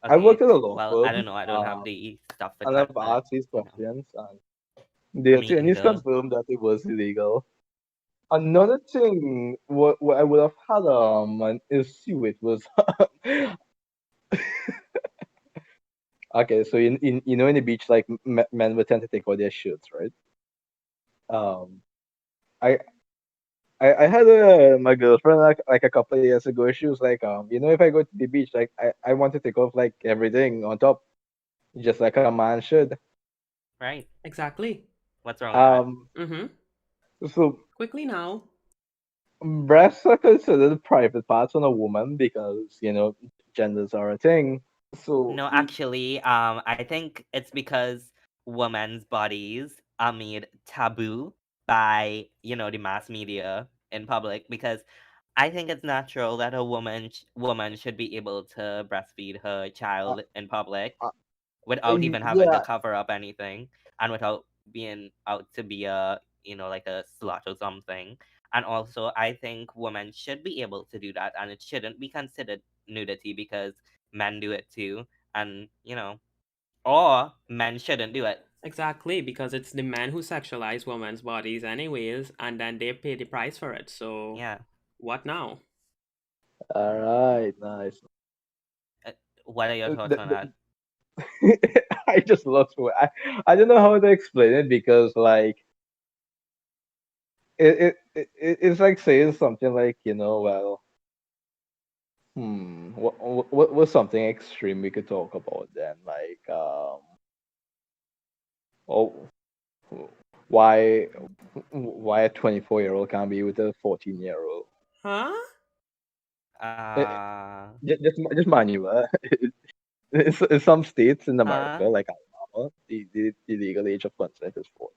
I work Okay, at a law well, I don't firm, know. I don't have the stuff to and I've cut, asked these you know, questions, and the me attorneys either. confirmed that it was illegal. Another thing, what I would have had an issue with was okay. So in the beach, like men would tend to take out their shirts, right? Um, I I had my girlfriend like a couple of years ago. She was like, if I go to the beach, like I want to take off like everything on top. just like a man should. Right. Exactly. What's wrong with that? Um, Mm-hmm. so Quickly now. breasts are considered private parts on a woman because genders are a thing. So No, actually, I think it's because women's bodies are made taboo by, the mass media in public, because I think it's natural that a woman should be able to breastfeed her uh, child in public uh, without even having to yeah, cover up anything, and without being out to be a, like a slut or something. And also, I think women should be able to do that, and it shouldn't be considered nudity because men do it too, and or men shouldn't do it. Exactly, because it's the men who sexualize women's bodies anyways, and then they pay the price for it. So Yeah. what now? all right, nice. Uh, What are your Uh, thoughts the- on that? the- I just lost word. I don't know how to explain it because like it's like saying something like well, what was something extreme we could talk about then, like oh, why why a 24-year-old can't be with a 14-year-old. Huh? Uh, Just mind you, in some states in America, huh? like Alabama, the legal age of consent is 14.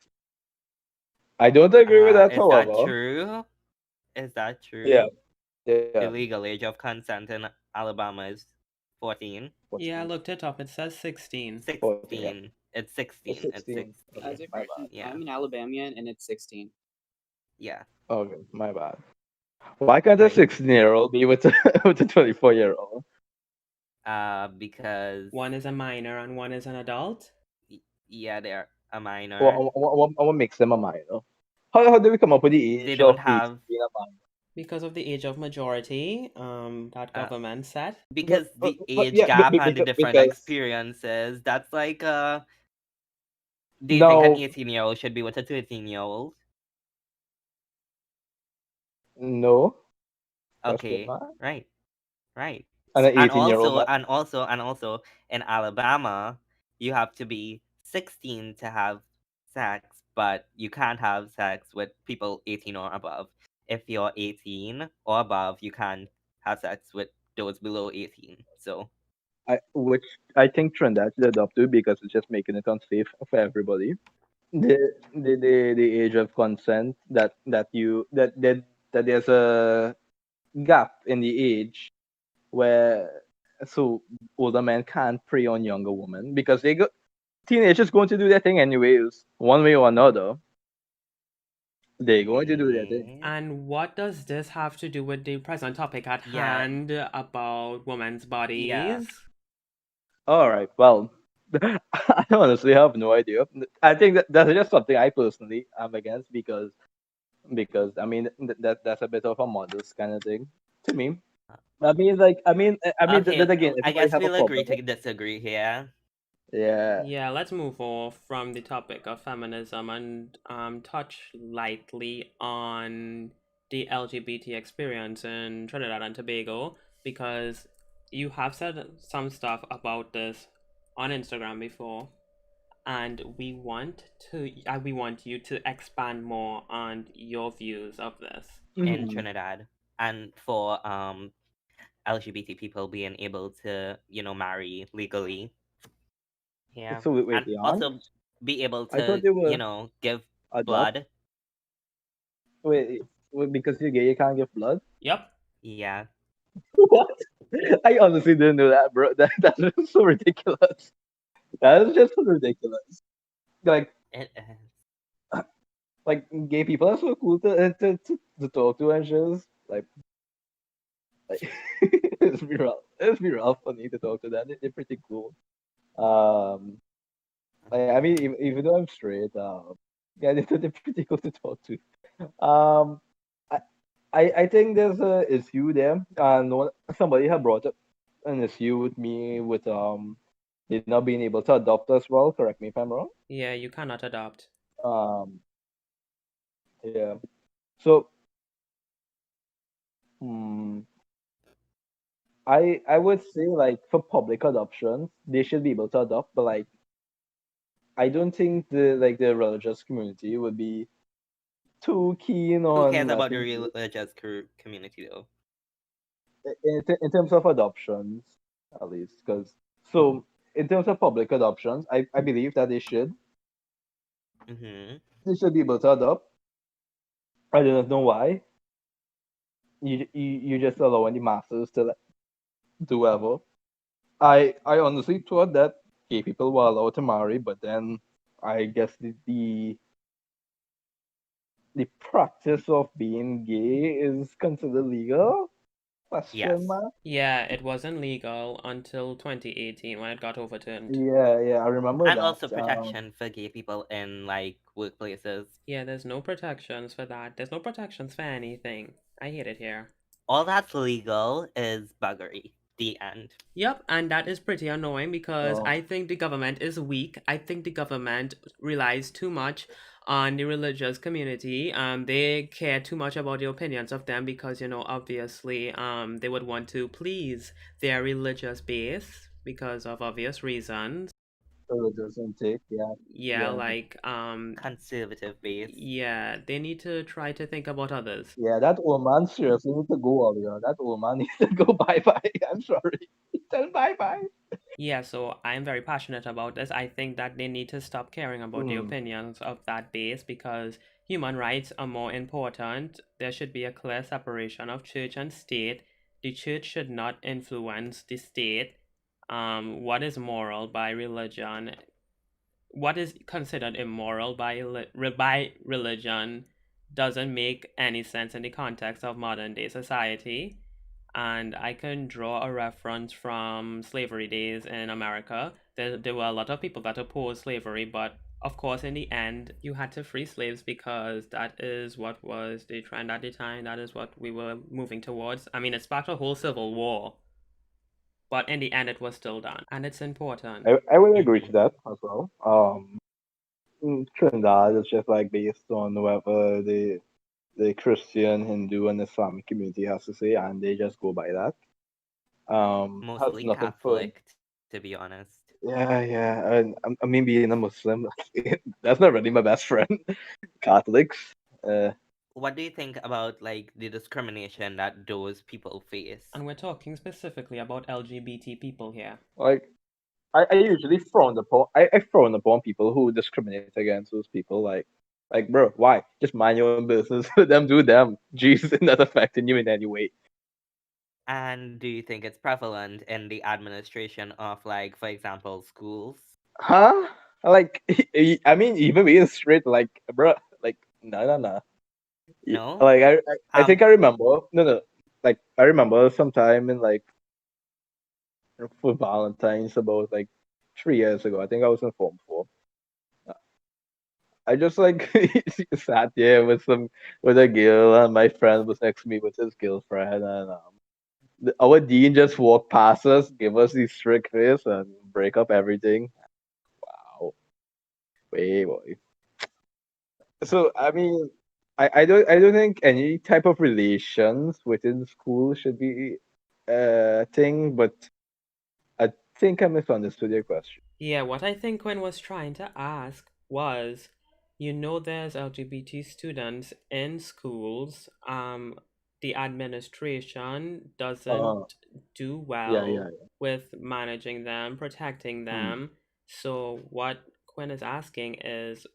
I don't agree with that, Is that however. true? Is that Yeah, true? yeah, The legal age of consent in Alabama is 14. Yeah, I 14, looked it up. It says 16. 14, yeah. 16. It's It's 16. It's 16. Okay, As 16. a my bad. person, Yeah. I'm an Alabamian and it's 16. Yeah. Okay, my bad. Why can't a Right. 16-year-old be with a with a 24-year-old? Because One is a minor and one is an adult. yeah, they're a minor. What makes them a minor? How do we come up with the They age don't of 18 have, being a minor? Because of the age of majority, that uh government set. because the But age yeah, gap and the different because experiences. That's like do you think an no, 18-year-old should be with a 13-year-old? no question Okay. mark, Right. Right. and an And 18-year-old also, man. in Alabama, you have to be 16 to have sex, but you can't have sex with people 18 or above. If you're 18 or above, you can't have sex with those below 18. So, Which I think Trinidad should adopt to because it's just making it unsafe for everybody. The age of consent that there's a gap in the age where so older men can't prey on younger women because teenagers going to do their thing anyways, one way or another. They're going to do their thing. okay. And what does this have to do with the present topic at Yeah, hand about women's yeah. bodies? All right, well, I honestly have no idea. I think that's just something I personally am against because I mean that's a bit of a modest kind of thing to me. I mean that Okay, again, I everybody guess have a we'll agree problem. to disagree here. Yeah. Yeah, let's move off from the topic of feminism and touch lightly on the LGBT experience in Trinidad and Tobago because you have said some stuff about this on Instagram before, and we want you to expand more on your views of this. In Mhm. Trinidad, and for LGBT people being able to, marry legally. Yeah. So wait, And the also aunt? be able I thought to, they were give adopt. blood. Wait, because you're gay, you can't give blood. Yep. Yeah. What? I honestly didn't know that, bro. That's just so ridiculous. That is just so ridiculous. Like, It, like gay people are so cool to talk to and just like it's be real funny to talk to them. They're pretty cool. Um, I mean, even though I'm straight, yeah, they're pretty cool to talk to. Um, I, I think there's a issue there, and somebody had brought up an issue with me with they not being able to adopt as well. Correct me if I'm wrong. Yeah, you cannot adopt. Um, yeah. So, hmm, I would say like for public adoptions, they should be able to adopt, but like I don't think the religious community would be too keen Who cares on about the letting religious community though? in terms of adoptions, at least. Because so in terms of public adoptions, I believe that Mm-hmm. they should be able to adopt. I do not know why. You just allowing the masses to do whatever. I honestly thought that gay people were allowed to marry, but then I guess the practice of being gay is considered legal? Question Yes. mark. Yeah, it wasn't legal until 2018 when it got overturned. Yeah, I remember And that. also protection for gay people in like workplaces. Yeah, there's no protections for that. There's no protections for anything. I hate it here. All that's legal is buggery. The end. Yep, and that is pretty annoying because Oh, I think the government is weak. I think the government relies too much on the religious community. They care too much about the opinions of them because, obviously, they would want to please their religious base because of obvious reasons. religious intake. Yeah, Yeah, yeah, like, Conservative base. yeah, they need to try to think about others. yeah. That old man seriously needs to go earlier. That old man needs to go bye bye. I'm sorry. Tell bye bye. Yeah, so I'm very passionate about this. I think that they need to stop caring about the Hmm. opinions of that base because human rights are more important. There should be a clear separation of church and state. The church should not influence the state. What is moral by religion? What is considered immoral by religion doesn't make any sense in the context of modern day society. And I can draw a reference from slavery days in America. There were a lot of people that opposed slavery, but of course, in the end, you had to free slaves because that is what was the trend at the time. That is what we were moving towards. I mean, it sparked a whole civil war, but in the end, it was still done, and it's important. I would agree to Mm-hmm. that as well. Trinidad is just like based on whatever the Christian, Hindu, and Islamic community has to say, and they just go by that. Has Mostly nothing for Catholic, to be honest. yeah. And I mean, being a Muslim, that's not really my best friend. Catholics, uh, What do you think about like the discrimination that those people face? And we're talking specifically about LGBT people here. like I usually frown upon I frown upon people who discriminate against those people. Like, bro, why? Just mind your own business. Let them do them. Jesus is not affecting you in any way. And do you think it's prevalent in the administration of like, for example, schools? Huh? Like, I mean, even being straight, like, bro, like, no. No? Like, I think Um I remember. No. Like, I remember sometime in like for Valentine's about like 3 years ago. I think I was in Form 4. I just like sat there with a girl, and my friend was next to me with his girlfriend, and our dean just walked past us, give us the strict face, and break up everything. Wow, way boy. So I mean, I don't think any type of relations within school should be a thing, but I think I misunderstood your question. Yeah, what I think Quinn was trying to ask was, there's LGBT students in schools. The administration Uh, doesn't do yeah. well with managing them, protecting Hmm. them. So what Quinn is asking is,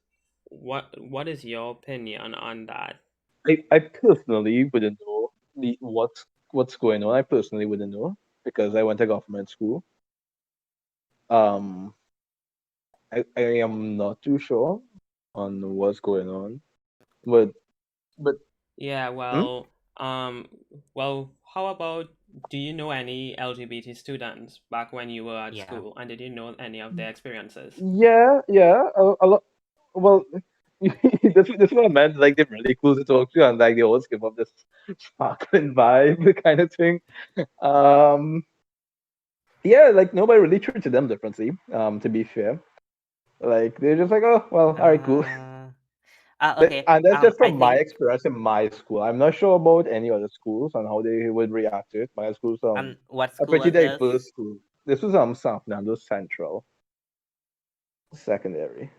what is your opinion on that? I personally wouldn't know what's going on. I personally wouldn't know because I went to government school. Um, I am not too sure on what's going on, but but Yeah, hmm? how about, do you know any LGBT students back when you were at yeah. school, and did you know any of their experiences? Yeah, a lot. Well, this what I meant. Like they're really cool to talk to, and like they always give up this sparkling vibe kind of thing. Um, yeah, like nobody really treated them differently. To be fair, like they're just like, oh well, all right, cool. Uh Okay. And that's just I from my think experience in my school. I'm not sure about any other schools and how they would react to it. My school's and what a school pretty was this? diverse school. This was San Fernando Central Secondary.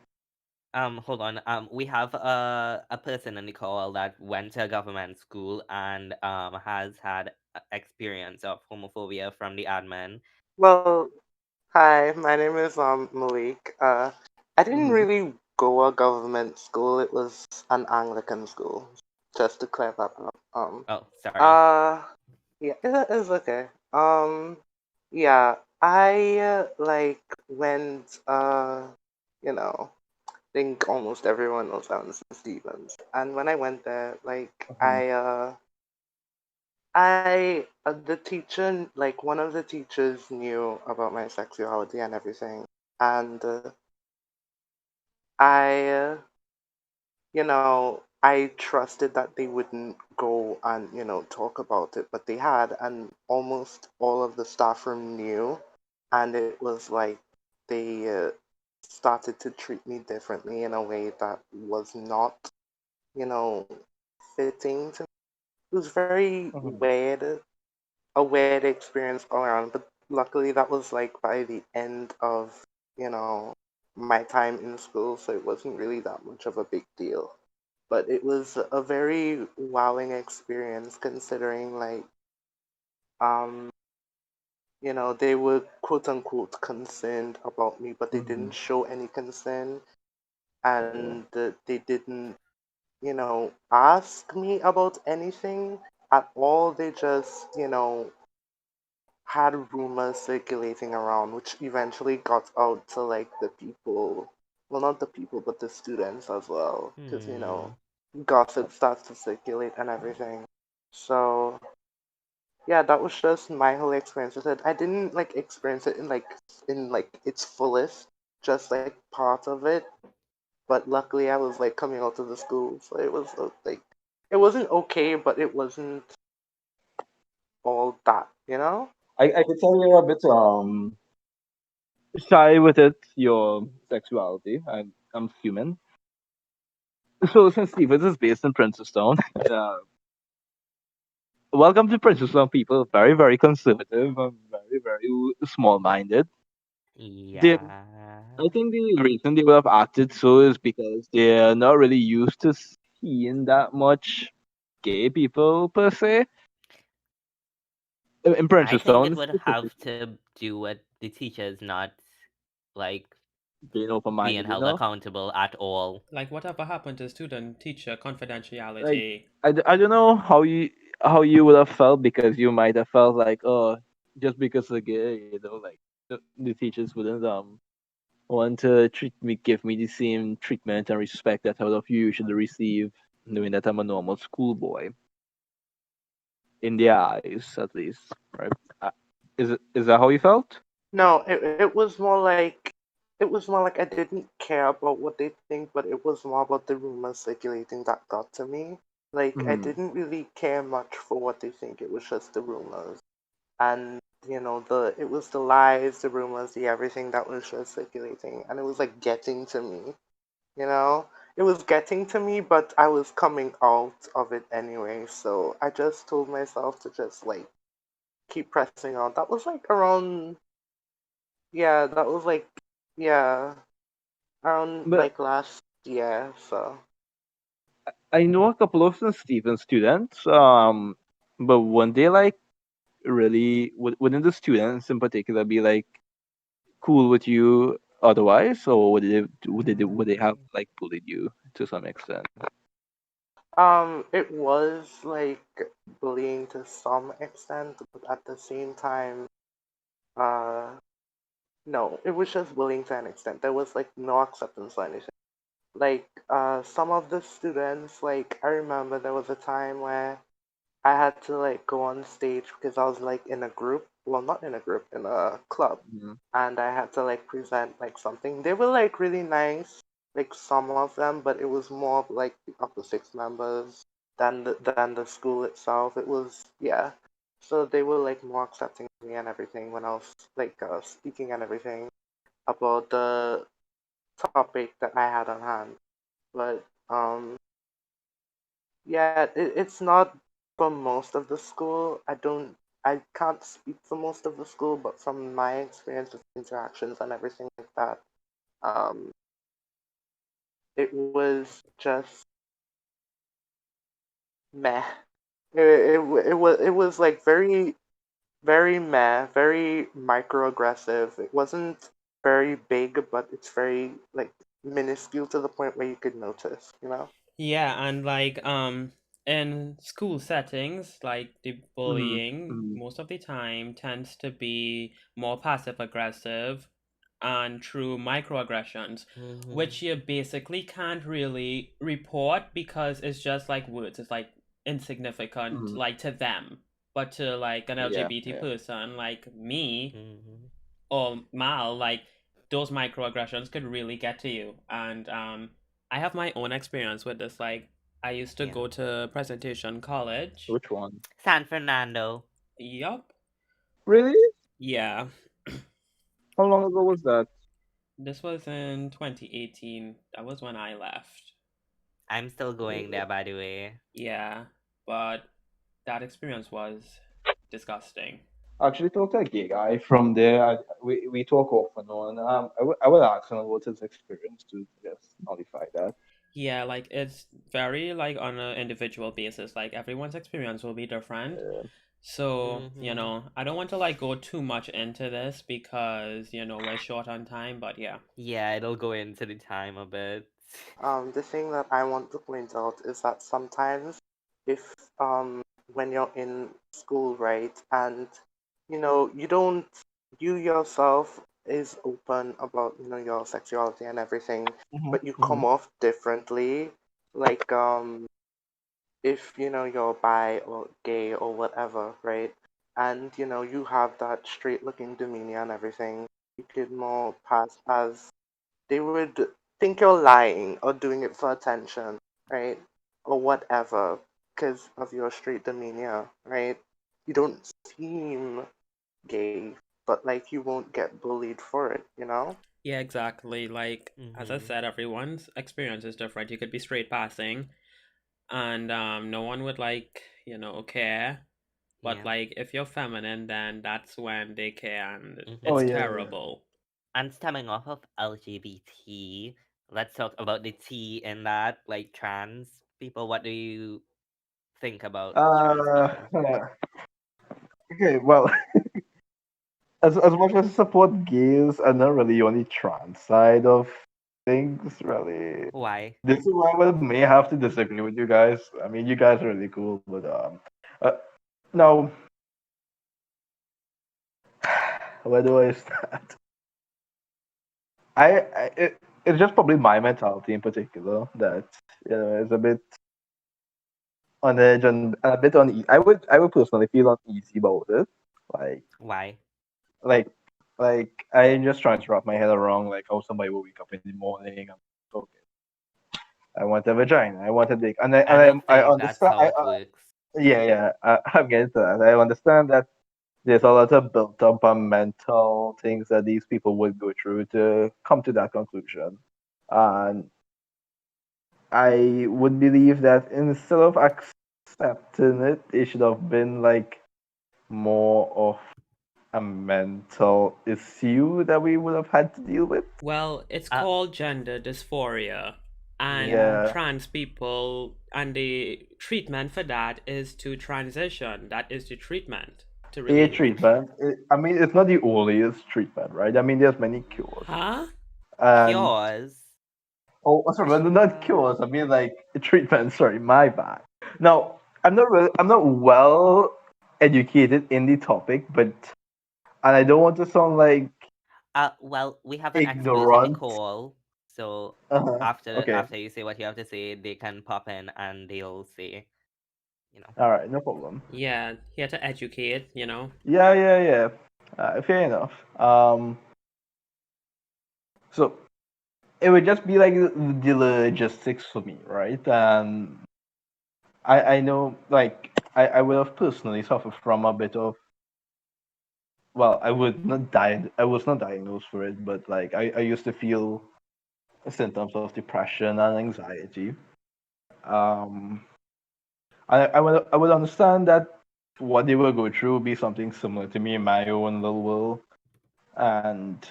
Hold on. We have a person in the call that went to a government school and has had experience of homophobia from the admin. Well, hi, my name is Malik. I didn't Hmm. really go a government school. It was an Anglican school. Just to clear that up. Oh, sorry. Uh, yeah, it's okay. Yeah, I like went. You know, think almost everyone knows St. Stephen's, and when I went there, like Hmm. the teacher, like one of the teachers knew about my sexuality and everything, and I, I trusted that they wouldn't go and talk about it, but they had, and almost all of the staff room knew, and it was like they started to treat me differently in a way that was not, you know, fitting to. It was very Hmm. weird, a weird experience all around. But luckily, that was like by the end of my time in school, so it wasn't really that much of a big deal. But it was a very wowing experience considering like um they were quote unquote concerned about me, but they Hmm. didn't show any concern, Yeah. and they didn't ask me about anything at all. They just had rumors circulating around, which eventually got out to like the people. Well, not the people, but the students as well, because Hmm. gossip starts to circulate and everything. So yeah, that was just my whole experience with it. I didn't like experience it in like its fullest, just like part of it. But luckily, I was like coming out of the school, so it was like it wasn't okay, but it wasn't all that. I could tell you're a bit shy with it, your sexuality. I'm human. So since Stevens is based in Princeton, uh, welcome to Princeton, people. Very, very conservative and very, very small-minded. They, Yeah. I think the reason they would have acted so is because they're not really used to seeing that much gay people per se. In I think Princeton it would have specifically, to do with the teachers not like being being open-minded, held accountable at all. Like whatever happened to student teacher Like confidentiality? I don't know how you would have felt because you might have felt like, oh, just because they're gay, like the teachers wouldn't want to give me the same treatment and respect that I would have usually receive, knowing that I'm a normal schoolboy in their eyes, at least, right? Uh, is that how you felt? No, it was more like I didn't care about what they think, but it was more about the rumors circulating that got to me. Like I Hmm. didn't really care much for what they think. It was just the rumors, and it was the lies, the rumors, the everything that was just circulating, and it was like getting to me. You know, it was getting to me, but I was coming out of it anyway. So I just told myself to just like keep pressing on. That was like around, yeah, that was like, yeah, around But like last year. So I know a couple of the Stephen students, but when they like really wouldn't the students in particular be like cool with you otherwise, or would they have like bullied you to some extent? it was like bullying to some extent, but at the same time, uh, no, it was just bullying to an extent. There was like no acceptance or anything. Like, some of the students, like, I remember there was a time where I had to like go on stage because I was like in a group. Well, not in a group, in a club, Mhm. and I had to like present like something. They were like really nice, like some of them, but it was more of like the upper six members than the school itself. It was, yeah. So they were like more accepting of me and everything when I was like speaking and everything about the topic that I had on hand. But Um, yeah, it's not for most of the school. I can't speak for most of the school, but from my experience with interactions and everything like that, um, it was just meh. It was like very very meh, very microaggressive. It wasn't very big, but it's very like minuscule to the point where you could notice, you know? Yeah, and like in school settings, like the Mm-hmm. bullying Mm-hmm. most of the time tends to be more passive aggressive and through microaggressions, Mm-hmm. which you basically can't really report because it's just like words. It's like insignificant Mm-hmm. like to them. But to like an Yeah, LGBT yeah. person like me Mm-hmm. or Mal, like those microaggressions could really get to you. And I have my own experience with this. Like I used to Yeah. go to presentation college. Which one? San Fernando. Yup. Really? Yeah. How long ago was that? This was in 2018. That was when I left. I'm still going there, by the way. Yeah. But that experience was disgusting. Actually, talked to a gay guy from there. We talk off and on. I would ask him about his experience to just nullify that. Yeah, like it's very like on an individual basis. Like everyone's experience will be different. Uh, So, Mm-hmm. I don't want to like go too much into this because, we're short on time, but yeah. Yeah, it'll go into the time a bit. The thing that I want to point out is that sometimes if when you're in school, right, and you don't you yourself is open about, your sexuality and everything, mm-hmm, but you mm-hmm. come off differently. Like if you're bi or gay or whatever, right? And you have that straight looking demeanor and everything, you could more pass as they would think you're lying or doing it for attention, right? Or whatever, because of your straight demeanor, right? You don't seem gay, but like you won't get bullied for it, you know? Yeah, exactly. Like as I Mm-hmm. said, everyone's experience is different. You could be straight passing and no one would like, care. But Yeah. like if you're feminine, then that's when they care and Oh it's Mm-hmm. yeah, yeah. terrible. And stemming off of LGBT, let's talk about the T in that, like trans people. What do you think about trans Uh, people? okay. Well, as much as I support gays, I'm not really on the trans side of things. Really, Why? this is why I may have to disagree with you guys. I mean, you guys are really cool, but uh, now where do I start? It's just probably my mentality in particular that is a bit on edge and a bit uneasy. I would personally feel uneasy about it. Like Why? like like I'm just trying to wrap my head around like how somebody will wake up in the morning and okay, I want a vagina, I want a dick, and I don't I think that's understand. how it works. Yeah, yeah, I'm getting to that. I understand that there's a lot of built up on mental things that these people would go through to come to that conclusion. And I would believe that instead of accepting it, it should have been like more of a mental issue that we would have had to deal with. Well, it's Uh, called gender dysphoria, and yeah. Yeah, trans people, and the treatment for that is to transition. That is the treatment to a relieve. treatment. I mean, it's not the only treatment, right? I mean, there's many cures, Huh? and Cures. sorry, but not cures. I mean, like treatment. Sorry, my bad. Now, I'm not well educated in the topic, but and I don't want to sound like Well, we have an expert in the ignorant. call, so Uh-huh. Okay. after you say what you have to say, they can pop in and they'll say, you know. All right. No problem. Yeah, here to educate. Yeah, yeah, yeah. Fair enough. So it would just be like the logistics for me, right? And I know, like, I would have personally suffered from a bit of, well, I was not diagnosed for it, but like, I used to feel symptoms of depression and anxiety. Um, I would understand that what they will go through would be something similar to me in my own little world, and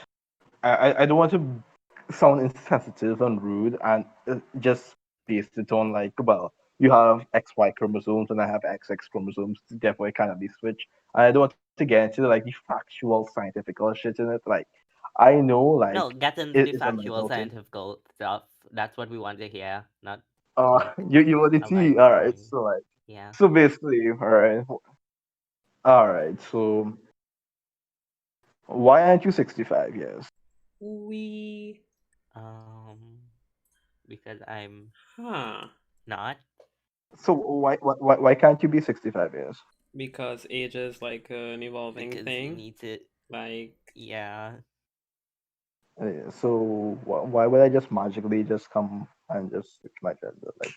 I don't want to sound insensitive and rude and just base it on like, well, you have XY chromosomes and I have XX chromosomes, therefore it cannot be switched. And I don't want to get into like the factual scientific shit in it. Like, I know like No, get into the it's a factual mental thing. scientific stuff. That's what we want to hear, not Uh, like you want to a see? life All right, story. so like, Yeah. so basically, all right, so why aren't you 65 years? We. Um, because I'm Huh. not. So why can't you be 65 years? Because age is like an evolving Because you thing. need to. Like, Yeah. So why would I just magically just come and just switch my gender? Like,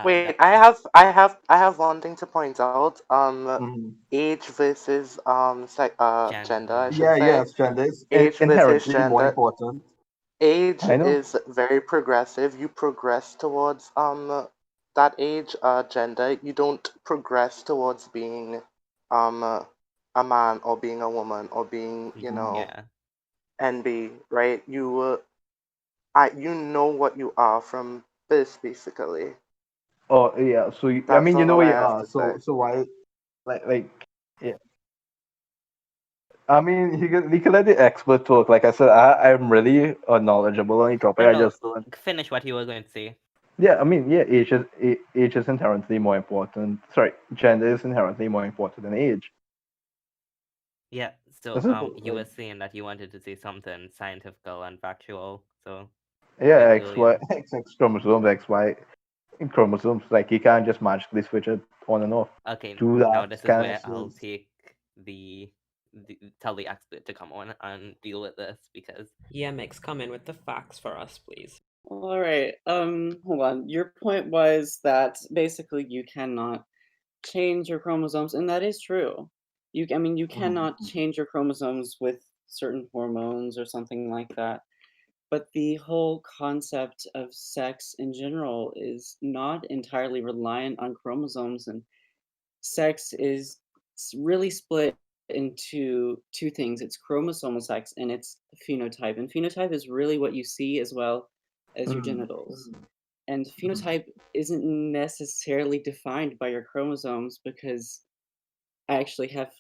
Wait, That. I have one thing to point out. mhm. Age versus gender, I Gender. should Yeah, say. yes, gender is Age versus inherently more gender. important. Age I know. is very progressive. You progress towards that age. Gender, you don't progress towards being a man or being a woman or being Mhm. Yeah. NB, right? You know what you are from birth, basically. Oh yeah, so I That's mean, you know all where I you have are. to say. So why like yeah. I mean, he can let the expert talk. Like I said, I'm really knowledgeable on the topic. No, I no. just don't. Finish what you were going to say. Yeah, I mean, yeah, age is inherently more important. Sorry, gender is inherently more important than age. Yeah. So, This is you like were saying that you wanted to say something scientific and factual. So, yeah, Miss X Y Williams. XX chromosomes, XY chromosomes. Like you can't just magically switch it on and off. Okay. Do Now that this is kind of where I'll skills. take the, tell the expert to come on and deal with this because yeah, Mix, come in with the facts for us, please. All right. Hold on. Your point was that basically you cannot change your chromosomes, and that is true. I mean, you Mhm. cannot change your chromosomes with certain hormones or something like that. But the whole concept of sex in general is not entirely reliant on chromosomes, and sex is really split into two things. It's chromosomal sex and it's phenotype. And phenotype is really what you see as well as your Mhm. genitals. And Mhm. phenotype isn't necessarily defined by your chromosomes because I actually have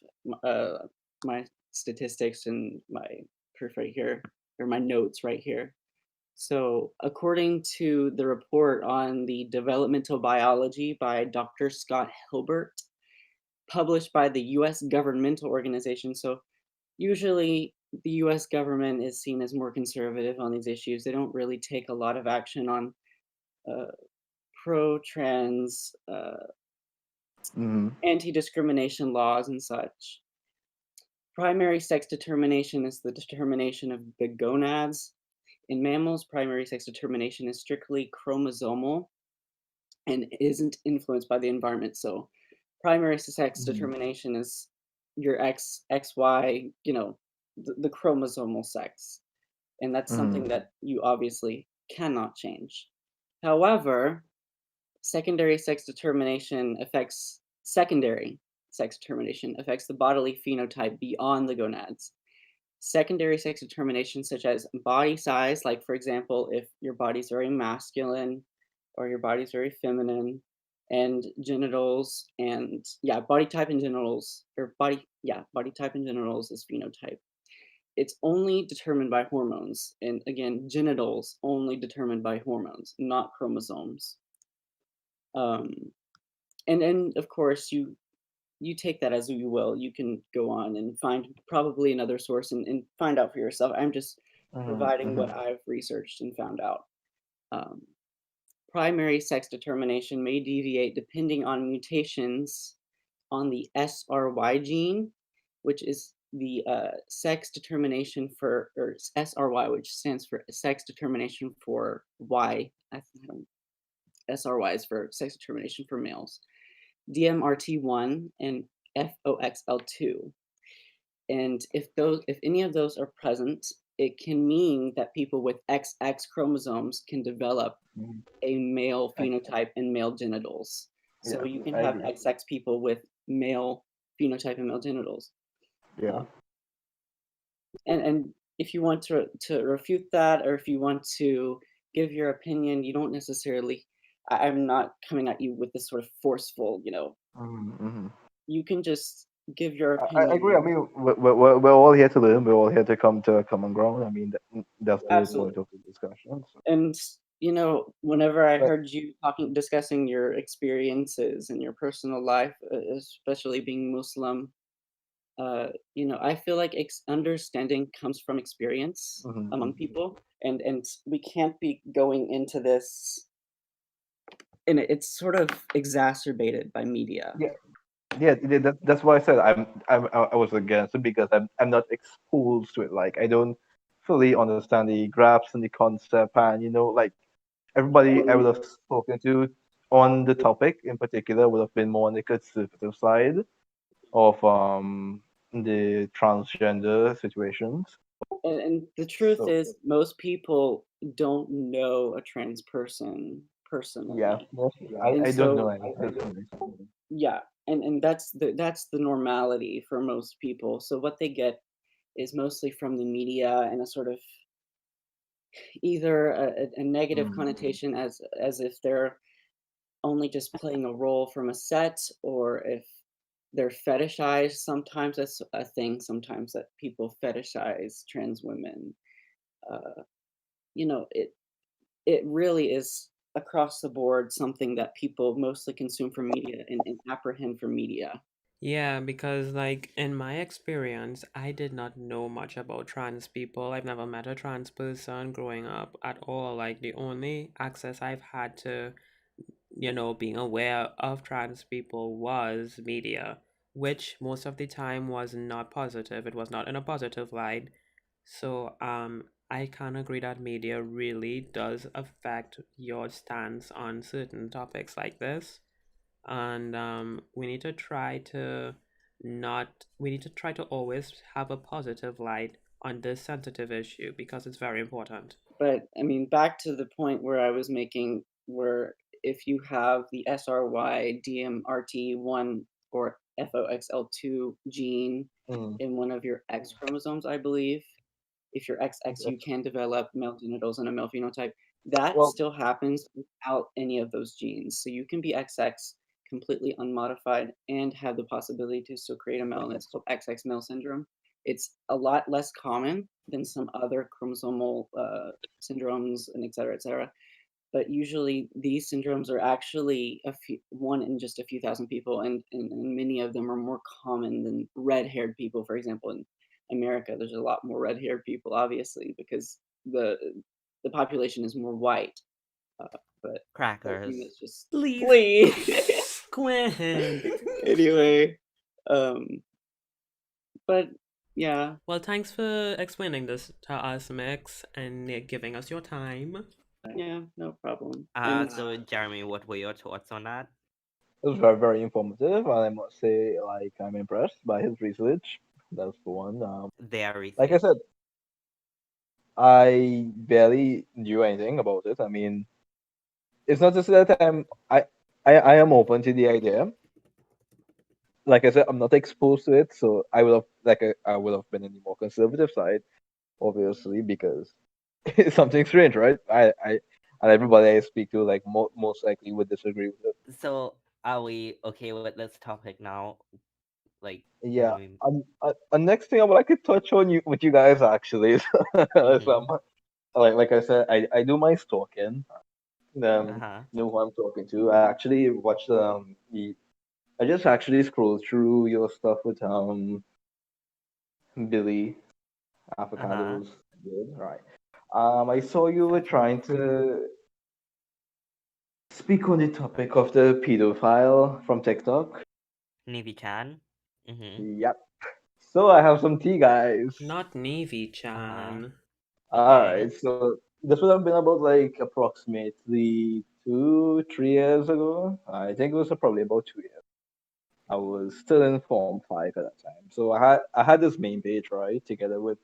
uh, my statistics and my proof right here, or my notes right here. So, according to the report on the developmental biology by Dr. Scott Hilbert, published by the US governmental organization. So usually the US government is seen as more conservative on these issues. They don't really take a lot of action on uh, pro trans, Mhm. anti discrimination laws and such. Primary sex determination is the determination of the gonads. In mammals, primary sex determination is strictly chromosomal and isn't influenced by the environment. So primary sex Mhm. determination is your XY, the chromosomal sex. And that's something Mhm. that you obviously cannot change. However, secondary sex determination affects the bodily phenotype beyond the gonads. Secondary sex determination, such as body size, like for example, if your body's very masculine or your body's very feminine, and genitals, and yeah, body type and genitals, or body type and genitals is phenotype. It's only determined by hormones, and again, genitals only determined by hormones, not chromosomes. Um, and then of course you take that as you will. You can go on and find probably another source and find out for yourself. I'm just Mhm. providing what Mhm. I've researched and found out. Um, Primary sex determination may deviate depending on mutations on the SRY gene, which is the sex determination for, or SRY, which stands for sex determination for Y. SRY is for sex determination for males. DMRT1 and FOXL2. And if any of those are present, it can mean that people with XX chromosomes can develop Mhm. a male I, phenotype and male genitals. So yeah, you can I have agree. XX people with male phenotype and male genitals. Yeah. Uh, and if you want to refute that, or if you want to give your opinion, you don't necessarily. I'm not coming at you with this sort of forceful, Mm-hmm. you can just give your I agree. I opinion. mean, we're all here to learn. We're all here to come to a common ground. I mean, that's the whole point Absolutely. of the discussion. So. And whenever I But heard you discussing your experiences and your personal life, especially being Muslim, I feel like understanding comes from experience among mhm. people, and we can't be going into this, and it's sort of exacerbated by media. Yeah, that's why I said I was against it because I'm not exposed to it. Like I don't fully understand the graphs and the concept, and like everybody I would have spoken to on the topic in particular would have been more on the conservative side of the transgender situations. And the truth So is, most people don't know a trans person yeah, personally, and I don't know so any personally. yeah, and that's the normality for most people. So what they get is mostly from the media, and a sort of either a negative Mm, connotation, as if they're only just playing a role from a set, or if they're fetishized. Sometimes that's a thing. Sometimes that people fetishize trans women. Uh, it really is across the board something that people mostly consume from media, and apprehend from media. Yeah, because like in my experience, I did not know much about trans people. I've never met a trans person growing up at all. Like the only access I've had to, being aware of trans people was media, which most of the time was not positive. It was not in a positive light. So, I can agree that media really does affect your stance on certain topics like this, and we need to try to not we need to try to always have a positive light on this sensitive issue because it's very important. But I mean, back to the point where I was making, where if you have the SRY DMRT1 or FOXL2 gene mm. in one of your X chromosomes, I believe, if you're XX, you That's- can develop male genitals and a male phenotype. That Well, still happens without any of those genes. So you can be XX completely unmodified and have the possibility to still create a male, and it's called XX male syndrome. It's a lot less common than some other chromosomal syndromes, and et cetera, et cetera. But usually these syndromes are actually one in just a few thousand people, and many of them are more common than red-haired people. For example, in America, there's a lot more red-haired people, obviously, because the the population is more white. Uh, but I mean, Crackers. that's just Please. please. Quinn. Anyway, um, but yeah, Well, thanks for explaining this to us, Mix, and giving us your time. yeah, no problem. And So Jeremy, what were your thoughts on that? it was very, very informative, and I must say, like, I'm impressed by his research. That's the one. Their Like I research. said, I barely knew anything about it. I mean, it's not to say that I am open to the idea. Like I said, I'm not exposed to it, so I would have been in the more conservative side, obviously, because it's something strange, right? And everybody I speak to, like, most likely would disagree with it. So are we okay with this topic now? Like, can Yeah. we? Next thing I would like to touch on you with you guys actually is, is Mm-hmm. like I said, I do my stalking. Uh-huh. Know who I'm talking to. I actually watched I just actually scrolled through your stuff with Billy Uh-huh. Avocados. Good, right. I saw you were trying to speak on the topic of the pedophile from TikTok. Nivi Chan. Mm-hmm. Yep. So I have some tea, guys. Not Nivi Uh-huh. Chan. All Okay. right. So this would have been about like approximately 3 years ago. I think it was probably about 2 years. I was still in Form 5 at that time. So I had this main page, right, together with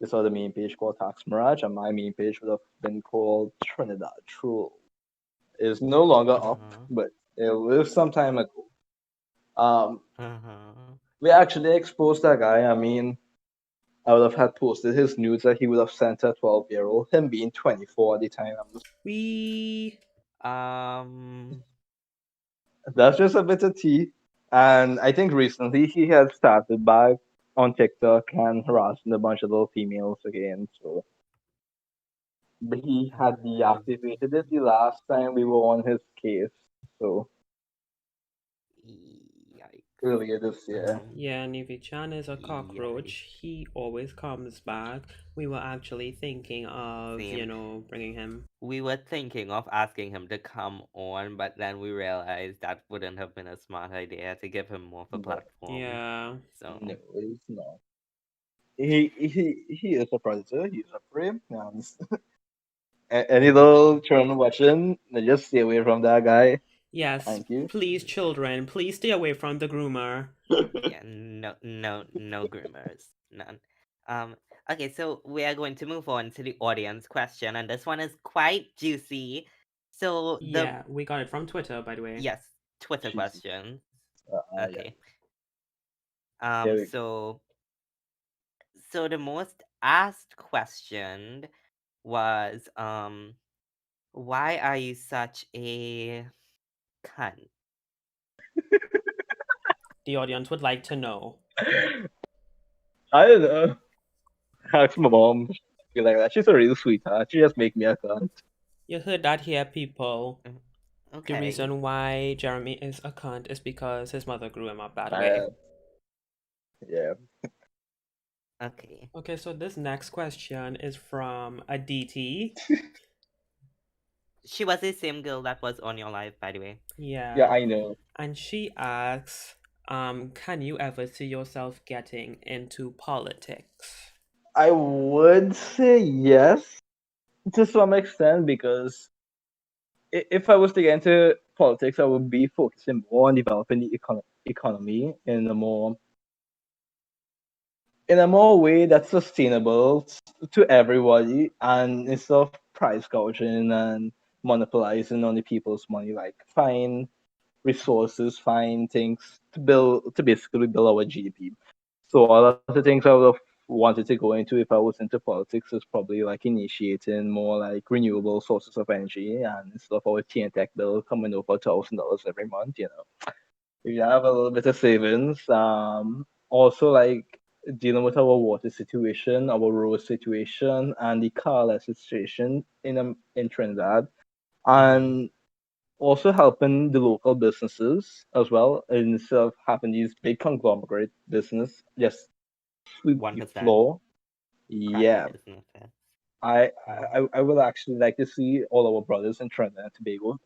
this other meme page called Tax Mirage, and my meme page would have been called Trinidad Troll. It's no longer up, Uh-huh. but it was some time ago. Um, Uh-huh. we actually exposed that guy. I mean, I would have had posted his nudes that he would have sent to a 12-year-old, him being 24 at the time. We Um, That's just a bit of tea. And I think recently he had started back on TikTok and harassing a bunch of little females again. So but he had uh, deactivated it the last time we were on his case. So yikes. earlier this year. Yeah, Nivi Chan is a Yikes. cockroach. He always comes back. We were actually thinking of, Same. bringing him. We were thinking of asking him to come on, but then we realized that wouldn't have been a smart idea to give him more of a No, platform. Yeah. no, So, it's not. He is a predator. He's a prey. And any little children watching, just stay away from that guy. Yes, Thank you. please, children, please stay away from the groomer. yeah, no groomers, none. Um, okay, so we are going to move on to the audience question, and this one is quite juicy. So Yeah, we got it from Twitter, by the way. yes, Twitter Jesus. question. Yeah. Okay. Here we So the most asked question was why are you such a cunt? The audience would like to know. I don't know. Ask my mom. Be like that. She's a real sweetheart. She just make me a cunt. You heard that here, people. The Okay. reason why Jeremy is a cunt is because his mother grew him up that way. Uh, yeah. Okay. Okay, so this next question is from Aditi. She was the same girl that was on your live, by the way. Yeah, Yeah. I know. And she asks, can you ever see yourself getting into politics? I would say yes to some extent because if I was to get into politics, I would be focusing more on developing the economy in a more way that's sustainable to everybody, and instead of price gouging and monopolizing on the people's money, like find resources, find things to basically build our GDP. So all of the things I would have wanted to go into if I was into politics is probably like initiating more like renewable sources of energy and instead of our TNTech bill coming over $1,000 every month, we have a little bit of savings. Also like dealing with our water situation, our road situation, and the carless situation in Trinidad, Mm-hmm. and also helping the local businesses as well instead of having these big conglomerate business just sweep the 1% floor. crappy Yeah, businesses. I, Mm-hmm. I would actually like to see all our brothers in Trinidad and Tobago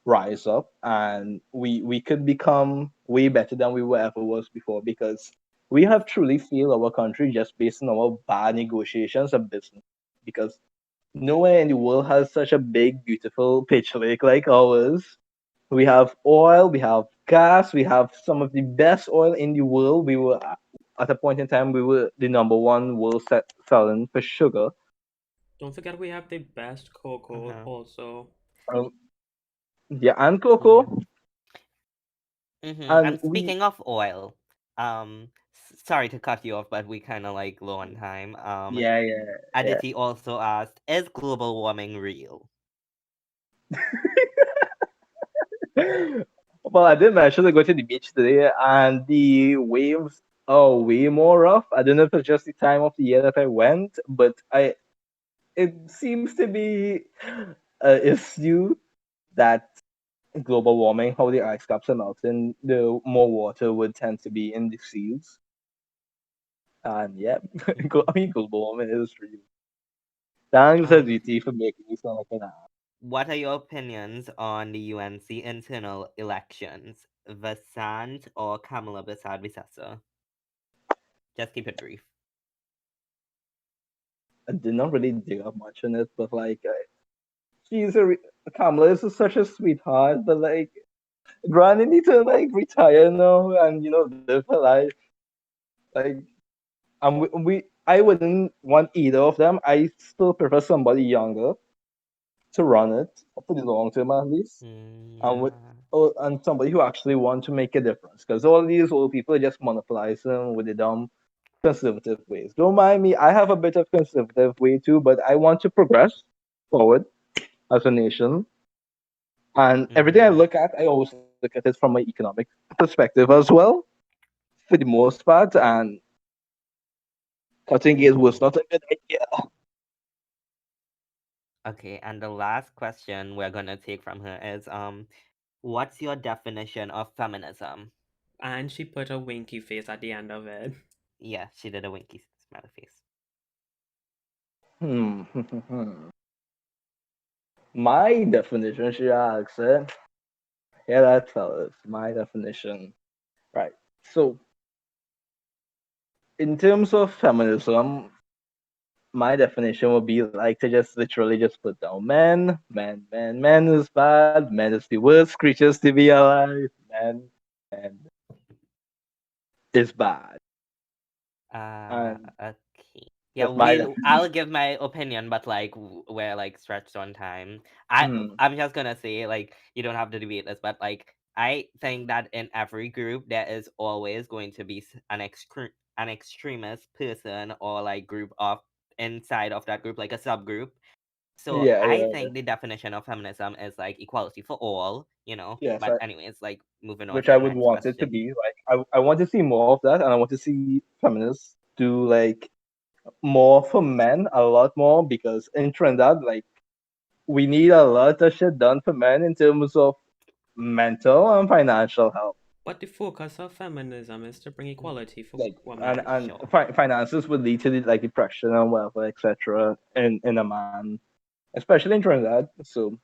rise up, and we could become way better than we were ever was before because we have truly failed our country just based on our bad negotiations of business. Because nowhere in the world has such a big, beautiful pitch lake like ours. We have oil, we have gas, we have some of the best oil in the world. We were at a point in time we were the number one world selling for sugar. Don't forget we have the best cocoa Uh-huh. also. Um, yeah, and Yeah. cocoa, Mm-hmm. and And we speaking of oil, sorry to cut you off, but we kind of like low on time. yeah, yeah, yeah. Aditi also asked, "Is global warming real?" Well, I did mention to go to the beach today, and the waves are way more rough. I don't know if it's just the time of the year that I went, but I it seems to be an issue that global warming, how the ice caps are melting, the more water would tend to be in the seas. And yeah, Mm-hmm. I mean, global warming is real. Thanks, Um, Aditi, for making me sound like an ass. what are your opinions on the UNC internal elections? Vasant or Kamala Persad-Visasa? Just keep it brief. I did not really dig up much on it, but like, she's Kamala is such a sweetheart, but like, Granny need to like retire now and live her life. Like, and I wouldn't want either of them. I still prefer somebody younger to run it for the long term at least, and with Yeah. and somebody who actually want to make a difference. Because all these old people are just monopolizing with the dumb conservative ways. Don't mind me, I have a bit of conservative way too, but I want to progress forward as a nation. And everything I Mm-hmm. look at, I always look at it from an economic perspective as well, for the most part. And cutting it was Mm-hmm. not a good idea. Okay, and the last question we're gonna take from her is what's your definition of feminism? And she put a winky face at the end of it. Yeah, she did a winky smiley face. Hmm. My definition, she asks it. Yeah, that fellas. My definition. Right. So, in terms of feminism, my definition would be like to just literally just put down men is bad, men is the worst creatures to be alive, men is bad. And Okay. Yeah, that's my I'll definition. give my opinion, but like we're like stretched on time. I Hmm. I'm just gonna say like you don't have to debate this, but like I think that in every group there is always going to be an extremist person or like group of inside of that group, like a subgroup. So Yeah, I yeah, yeah. think the definition of feminism is like equality for all, Yes, But anyways, like moving on which to I the would next want it to question. be. Like, I want to see more of that, and I want to see feminists do like more for men, a lot more, because in Trinidad, like, we need a lot of shit done for men in terms of mental and financial health. But the focus of feminism is to bring equality for Like, women. and Sure. finances would lead to like depression and whatever, etc. In a man, especially in Trinidad. So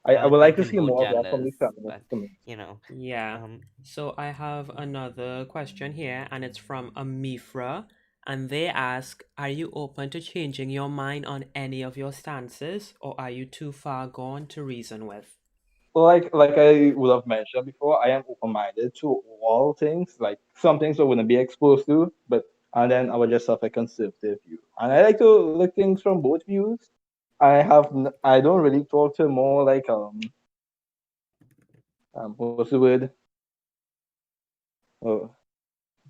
I I was would like to thinking see both more of that from the genders, feminist but community. you know, Yeah. um, So I have another question here, and it's from Amifra. And they ask, are you open to changing your mind on any of your stances, or are you too far gone to reason with? Like I would have mentioned before, I am open minded to all things. Like some things I wouldn't be exposed to, but and then I would just have a conservative view. And I like to look things from both views. I don't really talk to more like what's the word? Oh,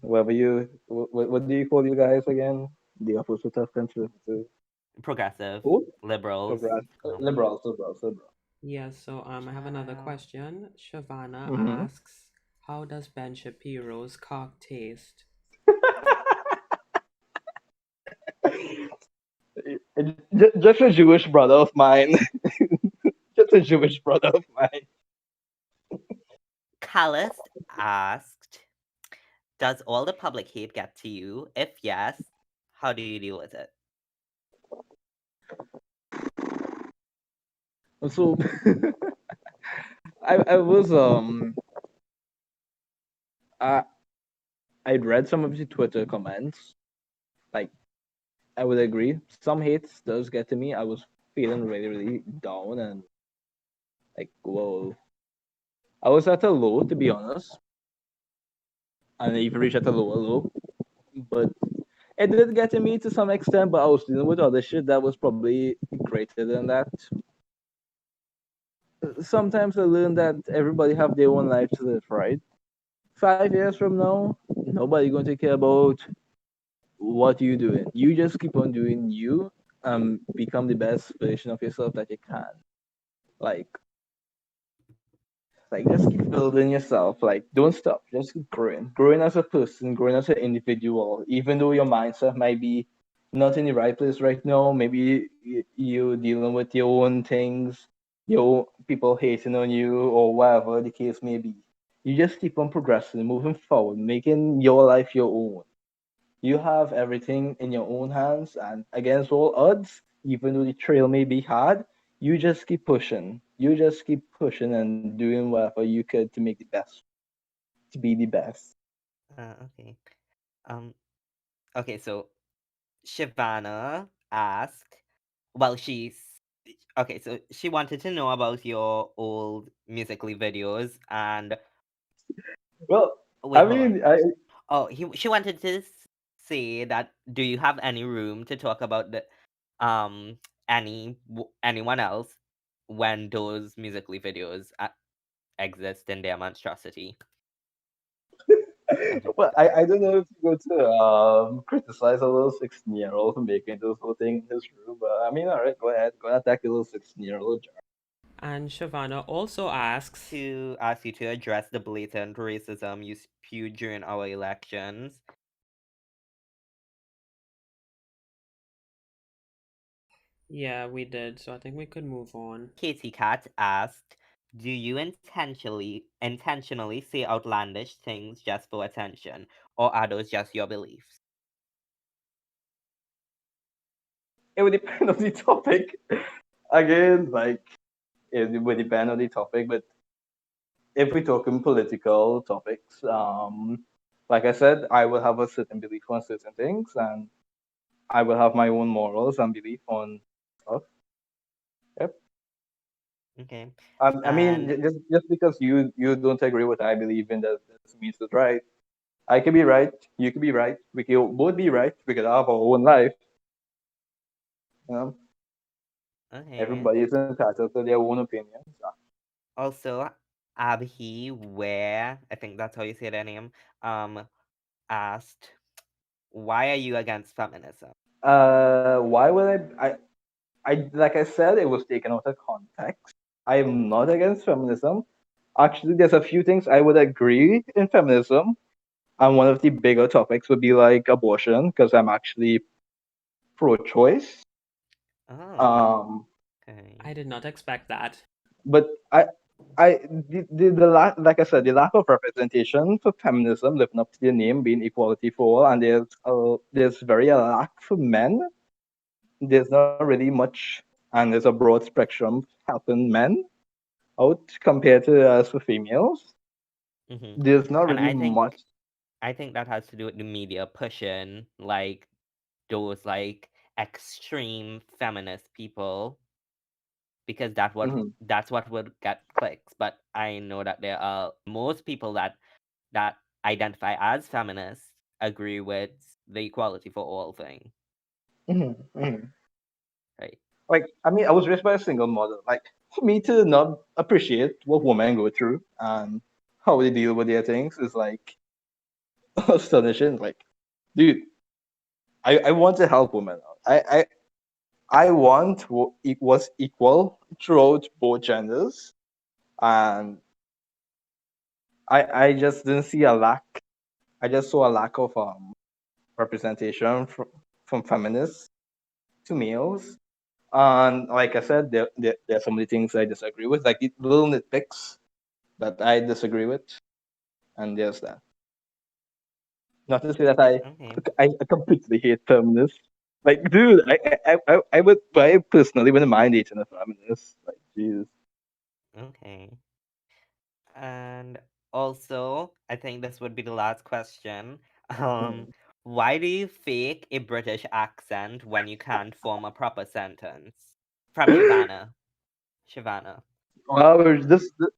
whatever you what do you call you guys again? The opposite of conservative. progressive, Oh, liberals. liberals, liberals, liberals. Yes, so I have another Child. question. Shavana Mm-hmm. asks, how does Ben Shapiro's cock taste? Just a Jewish brother of mine. Just a Jewish brother of mine. Callus asked, "Does all the public hate get to you? If yes, how do you deal with it?" So I was I I'd read some of the Twitter comments. Like I would agree, some hates does get to me. I was feeling really down and like whoa. I was at a low to be honest, and I even reached at a lower low. But it did get to me to some extent. But I was dealing with other shit that was probably greater than that. Sometimes I learned that everybody have their own life to live, right? 5 years from now, nobody going to care about what you doing. You just keep on doing you, become the best version of yourself that you can. Like, just keep building yourself. Like, don't stop. Just keep growing as a person, growing as an individual. Even though your mindset might be not in the right place right now, maybe you dealing with your own things, your people hating on you, or whatever the case may be. You just keep on progressing, moving forward, making your life your own. You have everything in your own hands, and against all odds, even though the trail may be hard, you just keep pushing. You just keep pushing and doing whatever you could to make the best, to be the best. Okay. Um. Okay. So Shivana asked. Well, she's okay. So she wanted to know about your old musically videos and Well, wait, I hold on. mean, I Oh, she wanted to say that, do you have any room to talk about the anyone else when those musically videos exist in their monstrosity? Well, I don't know if you go to criticize a little 16-year-old for making this whole thing in his room, but I mean, all right, go ahead, go attack the little 16-year-old. And Shavana also asks, To ask you to address the blatant racism you spewed during our elections. yeah, we did, so I think we could move on. Katie Cat asked, do you intentionally say outlandish things just for attention, or are those just your beliefs? It would depend on the topic. Again, like it would depend on the topic, but if we're talking political topics, like I said, I will have a certain belief on certain things, and I will have my own morals and belief on stuff. Yep. Okay. I mean, And just because you don't agree with what I believe in, that doesn't mean it's right. I could be right. You could be right. We could both be right. We could have our own life. You know, okay. everybody is entitled to their own opinions. Also, Abhi Ware, I think that's how you say their name, asked, why are you against feminism? Why would I like I said, it was taken out of context. I am not against feminism. Actually, there's a few things I would agree in feminism, and one of the bigger topics would be like abortion, because I'm actually pro-choice. Oh, Um, okay. I did not expect that. but like I said, the lack of representation for feminism, living up to their name, being equality for all, and there's very a lack for men. There's not really much, and there's a broad spectrum helping men out compared to us for females. Hmm. There's not And really much. I think that has to do with the media pushing like those like extreme feminist people, because Mhm. that's what would get clicks. But I know that there are most people that identify as feminists agree with the equality for all thing, Mhm, mhm. right? Like, I mean, I was raised by a single mother. Like, for me to not appreciate what women go through and how they deal with their things is like astonishing. Like, dude, I want to help women out. I want what it was equal throughout both genders, and I just didn't see a lack. I just saw a lack of representation from feminists to males. And like I said, there are some of the things I disagree with, like the little nitpicks that I disagree with, and there's that. Not to say that Okay. I completely hate feminists. Like, dude, I personally wouldn't mind dating a feminist. Like, Jesus. Okay. And also, I think this would be the last question. Um, Mm. why do you fake a British accent when you can't form a proper sentence? From Shavana. Shavana. Wow,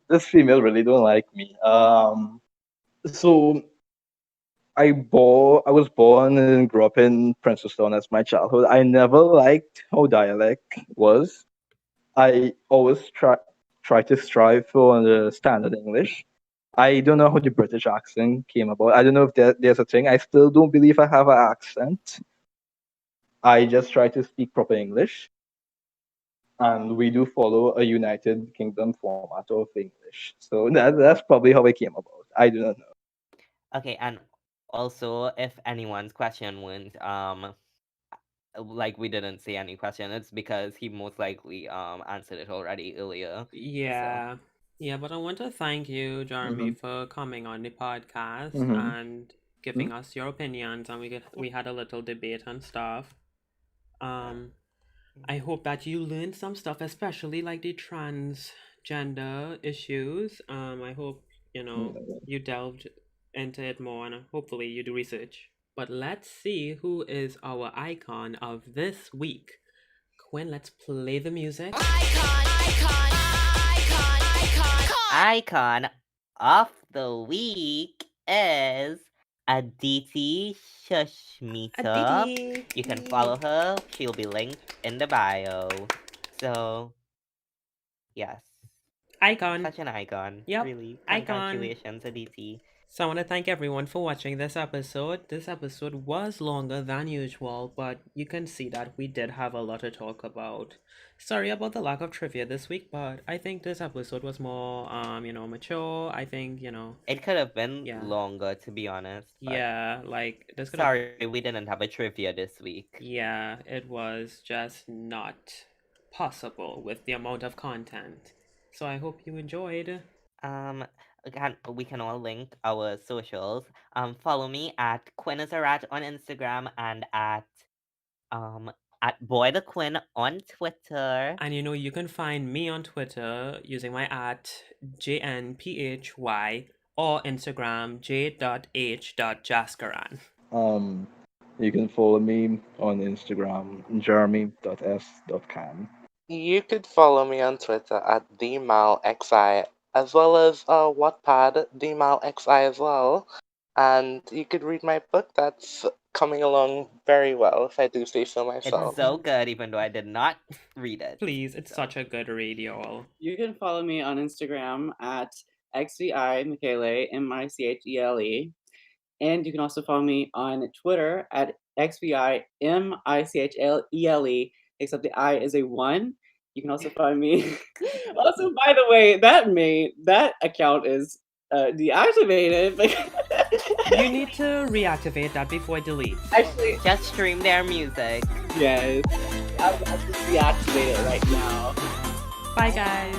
this female really don't like me. So I was born and grew up in Princeton as my childhood. I never liked how dialect was. I always try to strive for the standard English. I don't know how the British accent came about. I don't know if there's a thing. I still don't believe I have an accent. I just try to speak proper English, and we do follow a United Kingdom format of English. So that's probably how it came about. I do not know. Okay, and also, if anyone's question went like we didn't see any question, it's because he most likely answered it already earlier. So Yeah. Yeah, but I want to thank you, Jeremy, Mm-hmm. for coming on the podcast Mm-hmm. and giving us your opinions, and we had a little debate and stuff. Um, I hope that you learned some stuff, especially like the transgender issues. I hope, you delved into it more, and hopefully you do research. But let's see who is our icon of this week. Quinn, let's play the music. icon of the week is Aditi Shushmita. Aditi. You can follow her. She'll be linked in the bio. So, yes. Icon. Such an icon. Yep. Really. Icon. Congratulations, Aditi. So I want to thank everyone for watching this episode. This episode was longer than usual, but you can see that we did have a lot to talk about. Sorry about the lack of trivia this week, but I think this episode was more mature. I think, It could have been Yeah. longer, to be honest. But yeah, like this could have sorry, we didn't have a trivia this week. Yeah, it was just not possible with the amount of content. So I hope you enjoyed. Again, we can all link our socials. Follow me at QUINN'S on Instagram and at Boy the Quinn on Twitter. And you can find me on Twitter using my @JNPHY or Instagram j.h.jaskaran. You can follow me on Instagram, jeremy.s.can. You could follow me on Twitter at TheMalXI, as well as Wattpad, TheMalXI as well. And you could read my book that's coming along very well, if I do say so myself. It's so good, even though I did not read it. Please, it's such a good read, y'all. You can follow me on Instagram at XVI Michele, and you can also follow me on Twitter at XVIMICHLELE, except the I is a 1. You can also find me. Also, by the way, that account is deactivated. You need to reactivate that before it deletes. Actually, Just stream their music. yes. I'll just deactivate it right now. Bye, guys.